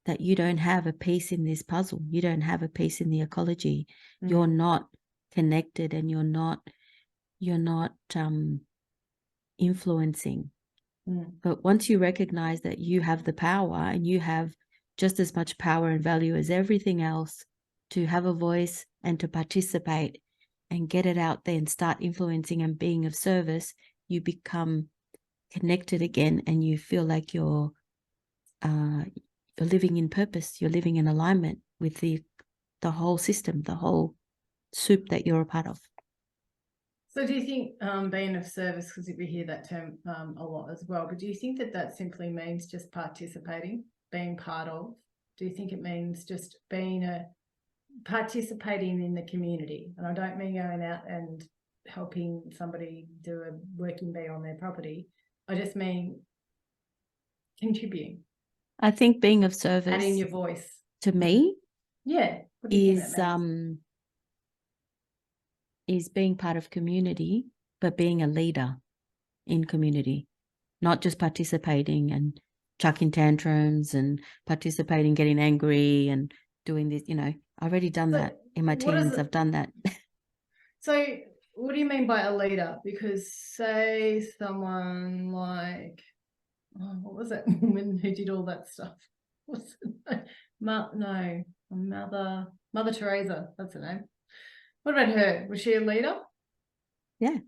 that you don't have a piece in this puzzle. You don't have a piece in the ecology. You're not connected, and you're not influencing. But once you recognize that you have the power, and you have just as much power and value as everything else to have a voice and to participate and get it out there and start influencing and being of service, you become connected again, and you feel like you're living in purpose. You're living in alignment with the whole system, the whole soup that you're a part of. So do you think being of service, because we hear that term a lot as well, but do you think that that simply means just participating, being part of? Do you think it means just participating in the community? And I don't mean going out and helping somebody do a working bee on their property. I just mean contributing. I think being of service, adding your voice to me, what do you think that means? Is being part of community, but being a leader in community, not just participating and chucking tantrums and participating, getting angry and doing this. I've already done that in my teens. I've done that. So what do you mean by a leader? Because say someone like, what was that woman who did all that stuff? What's her name? Mother Teresa, that's her name. What about her? Was she a leader? Yeah.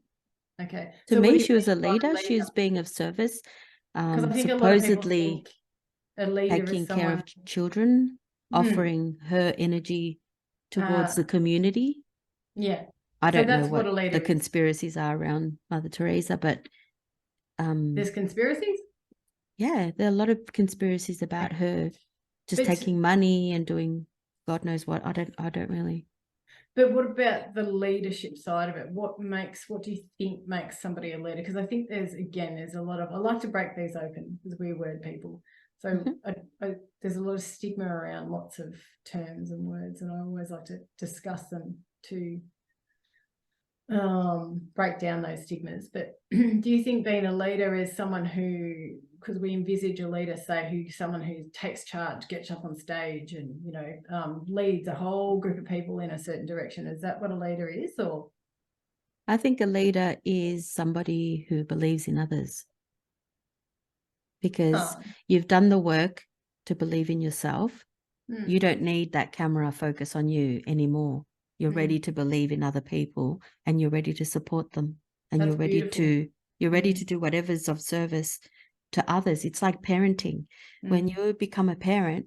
Okay. To me, she was a leader. She's being of service. Because I think supposedly a leader taking is someone... care of children, offering her energy towards the community. Yeah. I don't know what the conspiracies are around Mother Teresa, but there's conspiracies? Yeah, there are a lot of conspiracies about her just taking money and doing God knows what. I don't really. But what about the leadership side of it? What do you think makes somebody a leader? Because I think there's a lot of, I like to break these open because we're word people. So there's a lot of stigma around lots of terms and words, and I always like to discuss them to break down those stigmas. But do you think being a leader is someone who, because we envisage a leader, say, someone who takes charge, gets up on stage and, leads a whole group of people in a certain direction? Is that what a leader is? Or I think a leader is somebody who believes in others, because you've done the work to believe in yourself. You don't need that camera focus on you anymore. You're ready to believe in other people, and you're ready to support them, and you're ready to do whatever's of service to others. It's like parenting. When you become a parent,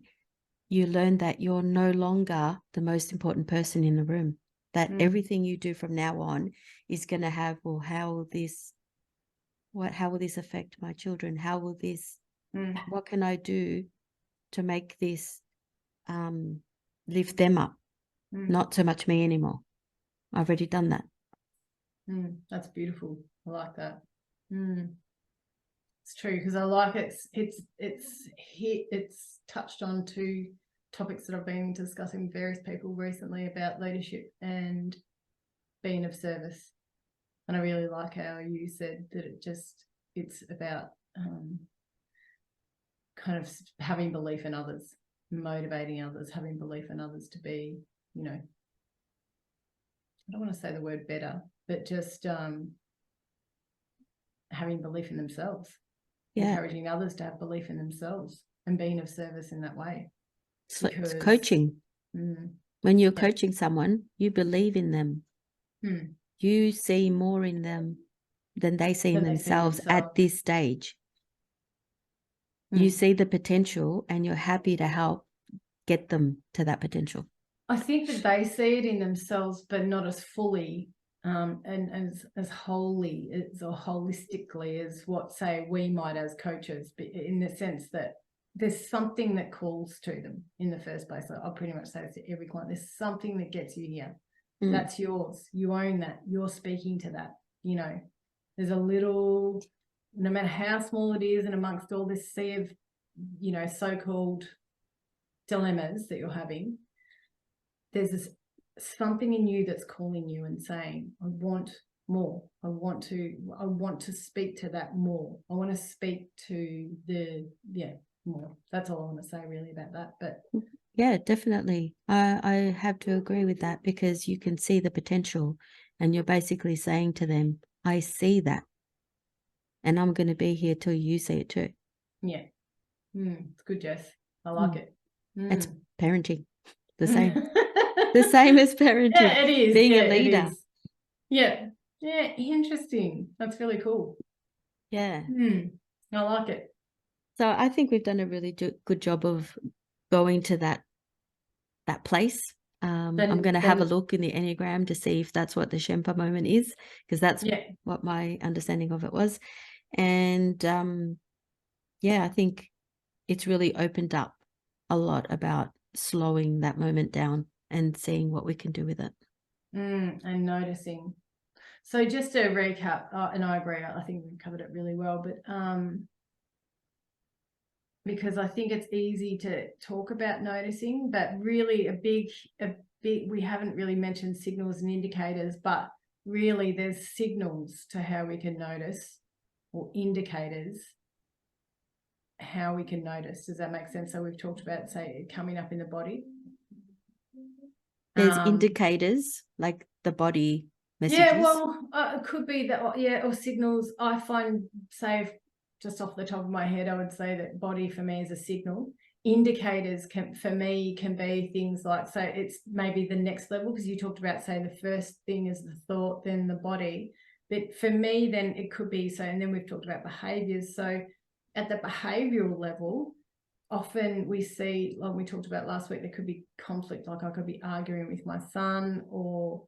you learn that you're no longer the most important person in the room, that everything you do from now on is going to have, well, how will this affect my children? How will this, what can I do to make this lift them up? Not so much me anymore. I've already done that. That's beautiful. I like that. It's true, because I like it's touched on two topics that I've been discussing with various people recently about leadership and being of service. And I really like how you said that it's about kind of having belief in others, motivating others, having belief in others to be, I don't want to say the word better, but just having belief in themselves, encouraging others to have belief in themselves and being of service in that way. It's coaching. When you're coaching someone, you believe in them. You see more in them than they see in themselves at this stage. You see the potential, and you're happy to help get them to that potential. I think that they see it in themselves, but not as fully and as wholly or holistically as what, say, we might as coaches, but in the sense that there's something that calls to them in the first place. I'll pretty much say this to every client. There's something that gets you here. That's yours. You own that. You're speaking to that. There's a little, no matter how small it is, and amongst all this sea of, so-called dilemmas that you're having, there's something in you that's calling you and saying, I want more. I want to speak to that more. I want to speak to more. That's all I want to say really about that. But yeah, definitely. I have to agree with that, because you can see the potential, and you're basically saying to them, I see that, and I'm going to be here till you see it too. Yeah. It's good, Jess. I like it. It's parenting. The same. The same as parenting. Yeah, it is. Being yeah, a leader. It is. Yeah. Yeah, interesting. That's really cool. Yeah. I like it. So I think we've done a really good job of going to that place. I'm going to have a look in the Enneagram to see if that's what the Shempa moment is, because that's what my understanding of it was. And I think it's really opened up a lot about slowing that moment down and seeing what we can do with it. And noticing. So just to recap, and I agree, I think we've covered it really well, but because I think it's easy to talk about noticing, but really a big, we haven't really mentioned signals and indicators, but really there's signals to how we can notice, or indicators how we can notice. Does that make sense? So we've talked about, say, coming up in the body. There's indicators like the body messages. Yeah, well, it could be that, or signals. I find, say, just off the top of my head, I would say that body for me is a signal. Indicators for me can be things like, so it's maybe the next level, because you talked about, say, the first thing is the thought, then the body. But for me, then it could be, so, and then we've talked about behaviors. So at the behavioral level, often we see, like we talked about last week, there could be conflict, like I could be arguing with my son, or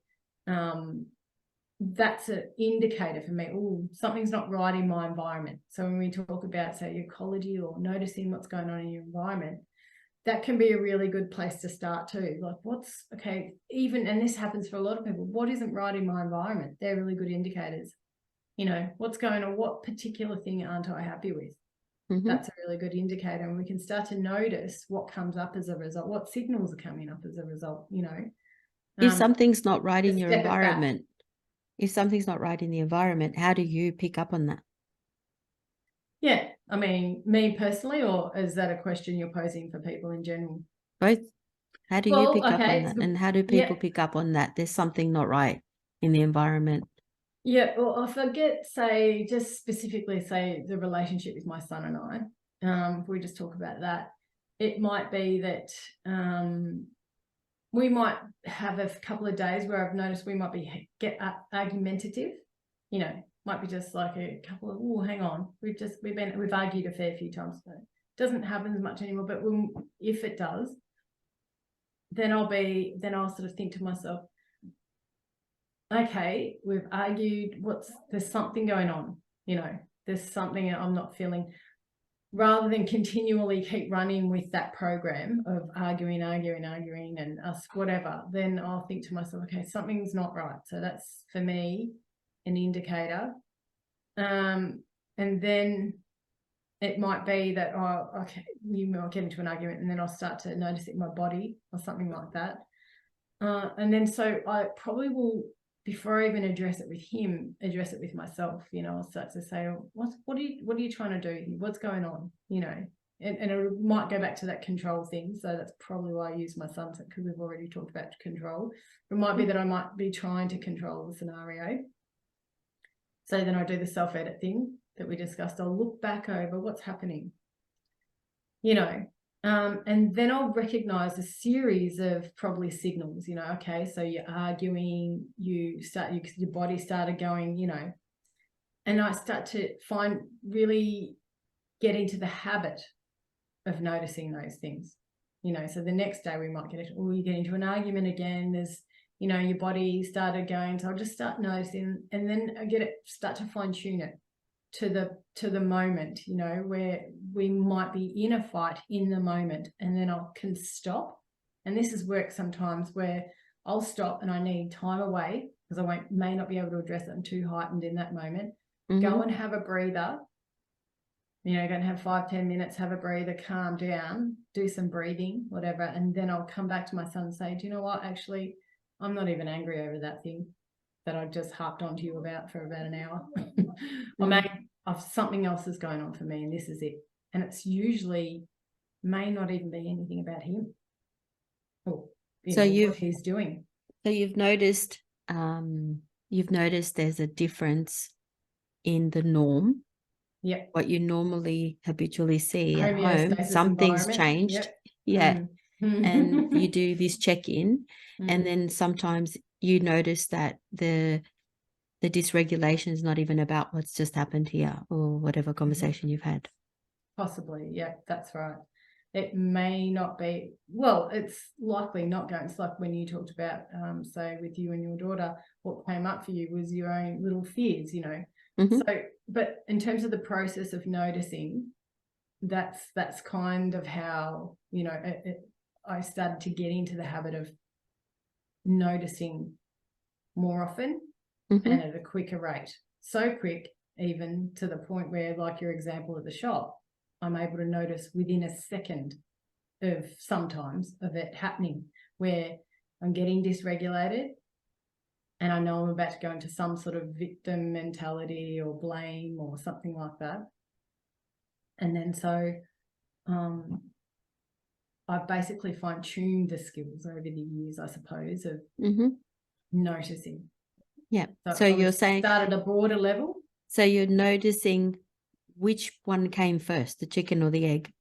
that's an indicator for me, something's not right in my environment. So when we talk about, say, ecology or noticing what's going on in your environment, that can be a really good place to start too. Like, and this happens for a lot of people, what isn't right in my environment? They're really good indicators. What's going on, what particular thing aren't I happy with? That's a really good indicator, and we can start to notice what comes up as a result, what signals are coming up as a result. If something's not right in your environment, how do you pick up on that? Yeah, I mean, me personally, or is that a question you're posing for people in general? Both. How do you pick up on that? And how do people pick up on that there's something not right in the environment? Yeah, well, if I get, say, just specifically, say, the relationship with my son and I, if we just talk about that, it might be that we might have a couple of days where I've noticed we might get argumentative. Might be just like a couple of, hang on, we've argued a fair few times. So it doesn't happen as much anymore, but if it does, then I'll sort of think to myself, okay, we've argued, there's something going on, there's something I'm not feeling. Rather than continually keep running with that program of arguing and us whatever, then I'll think to myself, okay, something's not right. So that's, for me, an indicator. And then it might be that, you might get into an argument, and then I'll start to notice it in my body or something like that. And then so I probably will, before I even address it with him, address it with myself. I'll start to say, what are you trying to do here? What's going on? And it might go back to that control thing. So that's probably why I use my son, because we've already talked about control. It might be that I might be trying to control the scenario. So then I do the self-edit thing that we discussed. I'll look back over what's happening, and then I'll recognize a series of probably signals, okay, so you're arguing, your body started going, and I start to really get into the habit of noticing those things, so the next day we might you get into an argument again, there's, your body started going, so I'll just start noticing, and then I start to fine tune it to the moment, where we might be in a fight in the moment, and then I can stop. And this is work sometimes where I'll stop and I need time away, because I may not be able to address it. I'm too heightened in that moment. Go and have a breather, go and have 5-10 minutes, have a breather, calm down, do some breathing, whatever, and then I'll come back to my son and say, do you know what, actually, I'm not even angry over that thing. that I just harped onto you about for about an hour. Or Mm. maybe something else is going on for me and this is it. And it's usually may not even be anything about him or what he's doing. So you've noticed there's a difference in the norm. Yeah. What you normally habitually see at home, Homeostasis something's environment. changed. Yep. Yeah. And you Mm. do this check-in, and then sometimes you notice that the dysregulation is not even about what's just happened here or whatever conversation you've had. Possibly, yeah, that's right. It may not be, well, it's likely not going. It's like when you talked about, say, with you and your daughter, what came up for you was your own little fears, you know. Mhm. So, but in terms of the process of noticing, that's kind of how, you know, I started to get into the habit of noticing more often Mhm. and at a quicker rate. So quick, even to the point where, like your example at the shop, I'm able to notice within a second of sometimes of it happening, where I'm getting dysregulated and I know I'm about to go into some sort of victim mentality or blame or something like that. And then so I've basically fine-tuned the skills over the years, I suppose, of noticing. Yeah. So you're saying start at a broader level. So you're noticing which one came first, the chicken or the egg?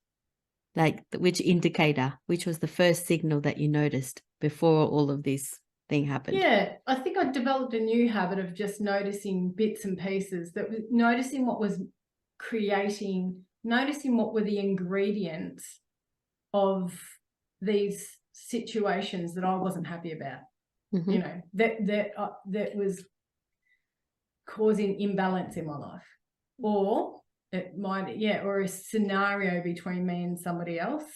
Like which indicator, which was the first signal that you noticed before all of this thing happened? Yeah, I think I developed a new habit of just noticing bits and pieces, that was noticing what was creating, noticing what were the ingredients of these situations that I wasn't happy about. You know, that was causing imbalance in my life, or it might, or a scenario between me and somebody else,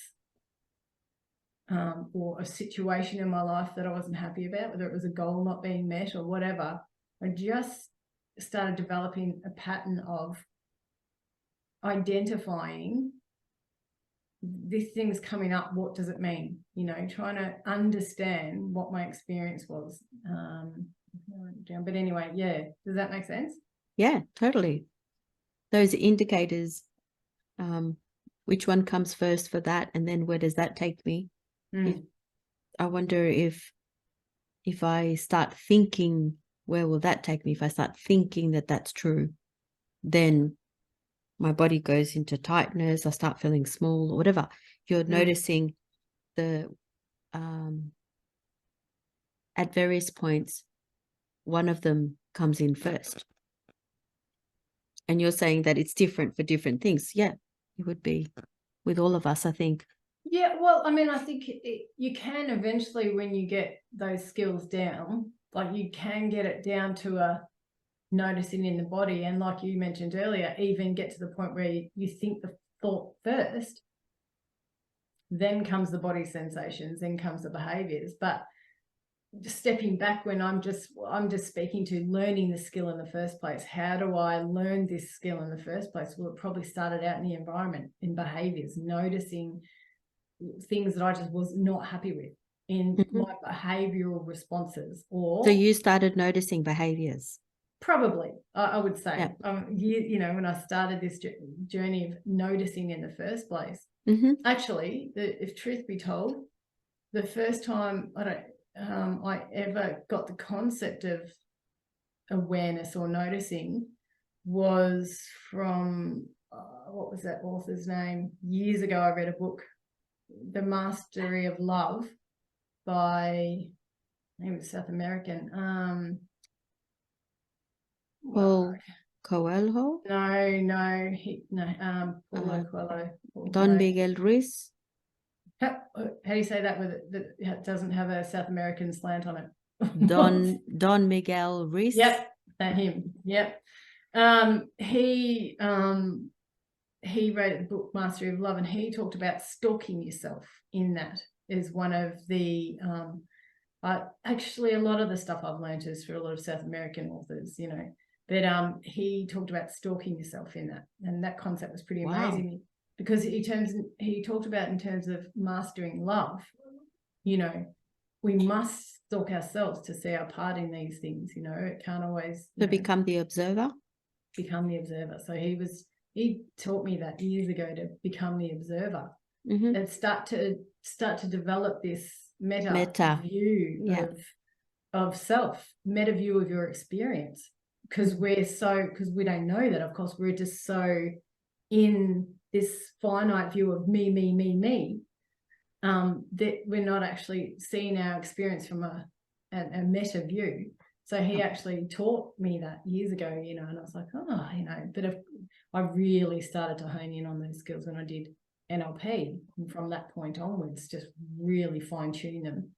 or a situation in my life that I wasn't happy about, whether it was a goal not being met or whatever. I just started developing a pattern of identifying this thing's coming up. What does it mean? You know, trying to understand what my experience was. But anyway, yeah, does that make sense? Yeah, totally. Those indicators, which one comes first for that, and then where does that take me? I wonder if I start thinking, where will that take me? If I start thinking that that's true, then my body goes into tightness, I start feeling small or whatever. You're noticing the at various points, one of them comes in first. And you're saying that it's different for different things. Yeah, it would be with all of us, I think. Yeah, well, I mean, I think you can eventually, when you get those skills down, like you can get it down to a noticing in the body. And like you mentioned earlier, even get to the point where you think the thought first, then comes the body sensations, then comes the behaviors. But just stepping back, when I'm just speaking to learning the skill in the first place. How do I learn this skill in the first place? Well, it probably started out in the environment, in behaviors, noticing things that I just was not happy with in my behavioral responses. Or so you started noticing behaviors? Probably, I would say. Yeah. You know, when I started this journey of noticing in the first place, actually, if truth be told, the first time I ever got the concept of awareness or noticing was from what was that author's name? Years ago, I read a book, The Mastery of Love, by, I think it was South American. Paul Coelho? No, Paulo Coelho. Don Miguel Ruiz? How do you say that with that doesn't have a South American slant on it? Don Miguel Ruiz? Yep, him. Yep. He wrote the book Mastery of Love, and he talked about stalking yourself in that is one of the actually a lot of the stuff I've learned is for a lot of South American authors, you know. But he talked about stalking yourself in that, and that concept was pretty amazing, because he talked about in terms of mastering love, you know, we must stalk ourselves to see our part in these things. You know, it can't always become the observer. Become the observer. So he taught me that years ago, to become the observer and start to develop this meta view of self, meta view of your experience. Because we don't know that, of course, we're just so in this finite view of me, that we're not actually seeing our experience from a meta view. So he actually taught me that years ago, and I was like, but I really started to hone in on those skills when I did NLP, and from that point onwards, just really fine tune them.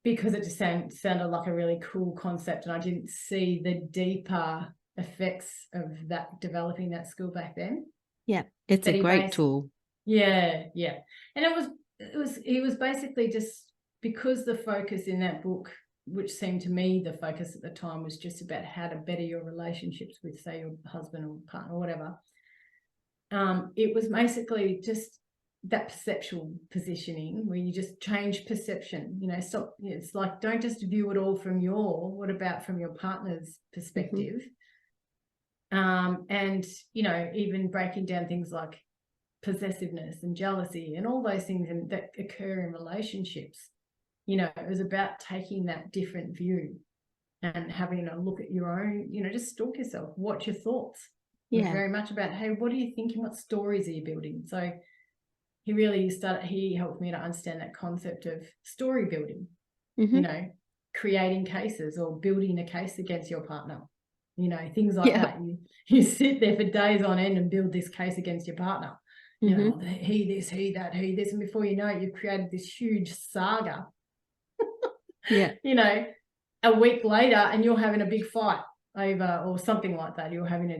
Because it just sounded like a really cool concept, and I didn't see the deeper effects of that, developing that skill back then. Yeah, it's a great tool. Yeah. And it was basically just because the focus in that book, which seemed to me the focus at the time, was just about how to better your relationships with, say, your husband or partner or whatever. It was basically just that perceptual positioning where you just change perception, stop. It's like, don't just view it all from what about from your partner's perspective? And, even breaking down things like possessiveness and jealousy and all those things that occur in relationships. It was about taking that different view and having a look at your own, just stalk yourself, watch your thoughts. It was very much about, hey, what are you thinking? What stories are you building? So he helped me to understand that concept of story building, creating cases or building a case against your partner, things like that. You sit there for days on end and build this case against your partner. He this, he that, he this, and before you know it, you've created this huge saga. A week later, and you're having a big fight over, or something like that. You're having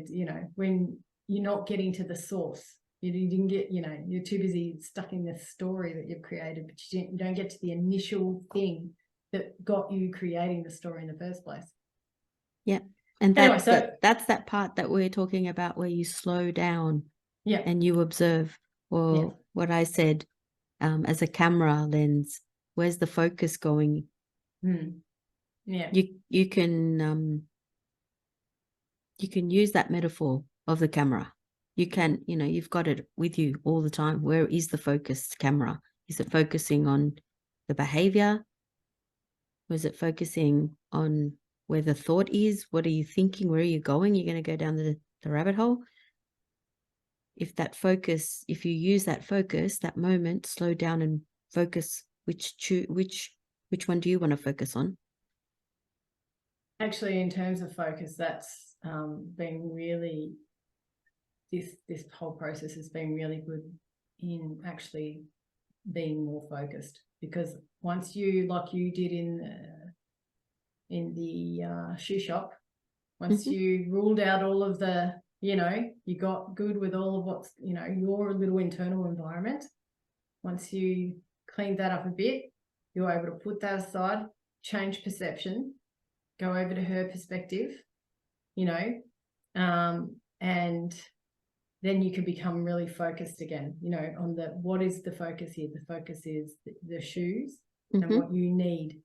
when you're not getting to the source. You didn't get, you're too busy stuck in the story that you've created, but you don't get to the initial thing that got you creating the story in the first place. Yeah. And that's that part that we're talking about, where you slow down and you observe, or what I said, as a camera lens, where's the focus going? You can use that metaphor of the camera. You can, you've got it with you all the time. Where is the focused camera? Is it focusing on the behavior? Or is it focusing on where the thought is? What are you thinking? Where are you going? You're going to go down the rabbit hole. If you use that focus, that moment, slow down and focus, which one do you want to focus on? Actually, in terms of focus, that's been really, this whole process has been really good in actually being more focused, because once you, like you did in the shoe shop, once you ruled out all of the, you got good with all of what's, your little internal environment. Once you cleaned that up a bit, you're able to put that aside, change perception, go over to her perspective, and then you can become really focused again, on what is the focus here? The focus is the shoes and what you need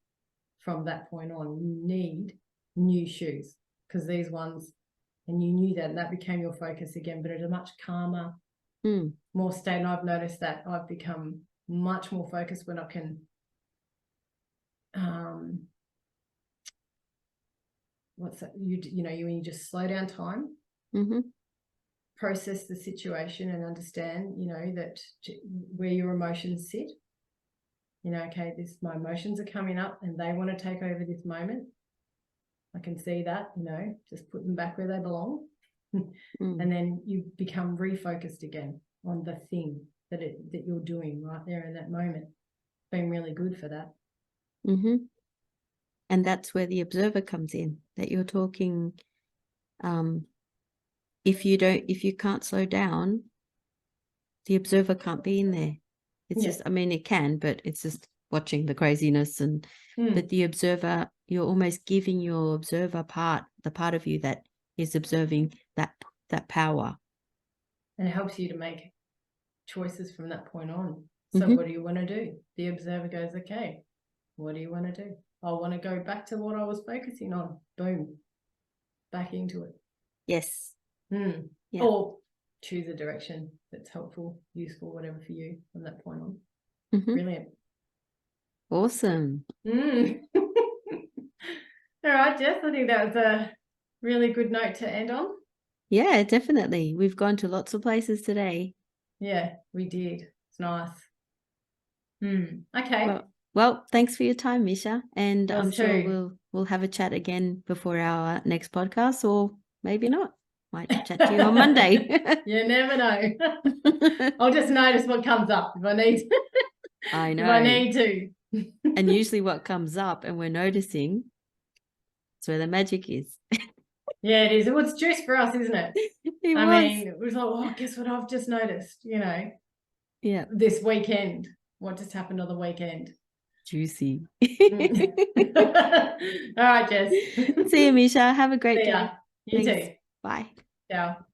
from that point on. You need new shoes, because these ones, and you knew that, and that became your focus again, but at a much calmer, more state. And I've noticed that I've become much more focused when I can, what's that? When you just slow down time, process the situation and understand, that where your emotions sit. Okay, my emotions are coming up and they want to take over this moment. I can see that, just put them back where they belong. And then you become refocused again on the thing that you're doing right there in that moment. It's been really good for that. And that's where the observer comes in, that you're talking. If you can't slow down, the observer can't be in there. It's just, it can, but it's just watching the craziness. And but the observer, you're almost giving your observer the part of you that is observing that power. And it helps you to make choices from that point on. So what do you want to do? The observer goes, okay, what do you want to do? I want to go back to what I was focusing on. Boom. Back into it. Yes. Yeah. Or choose a direction that's helpful, useful, whatever for you from that point on. Brilliant. Awesome. All right, Jess, I think that was a really good note to end on. Yeah, definitely. We've gone to lots of places today. Yeah, we did. It's nice. Okay. Well, thanks for your time, Misha. And Yours I'm sure too. we'll have a chat again before our next podcast, or maybe not. Might chat to you on Monday. You never know. I'll just notice what comes up if I need to. I know. If I need to. And usually what comes up and we're noticing, that's where the magic is. Yeah, it is. It was juice for us, isn't it? It I was. mean, it was like, oh, guess what I've just noticed, Yeah. this weekend. What just happened on the weekend? Juicy. All right, Jess. See you, Misha. Have a great See day. ya. You Thanks. too. Bye. Ciao.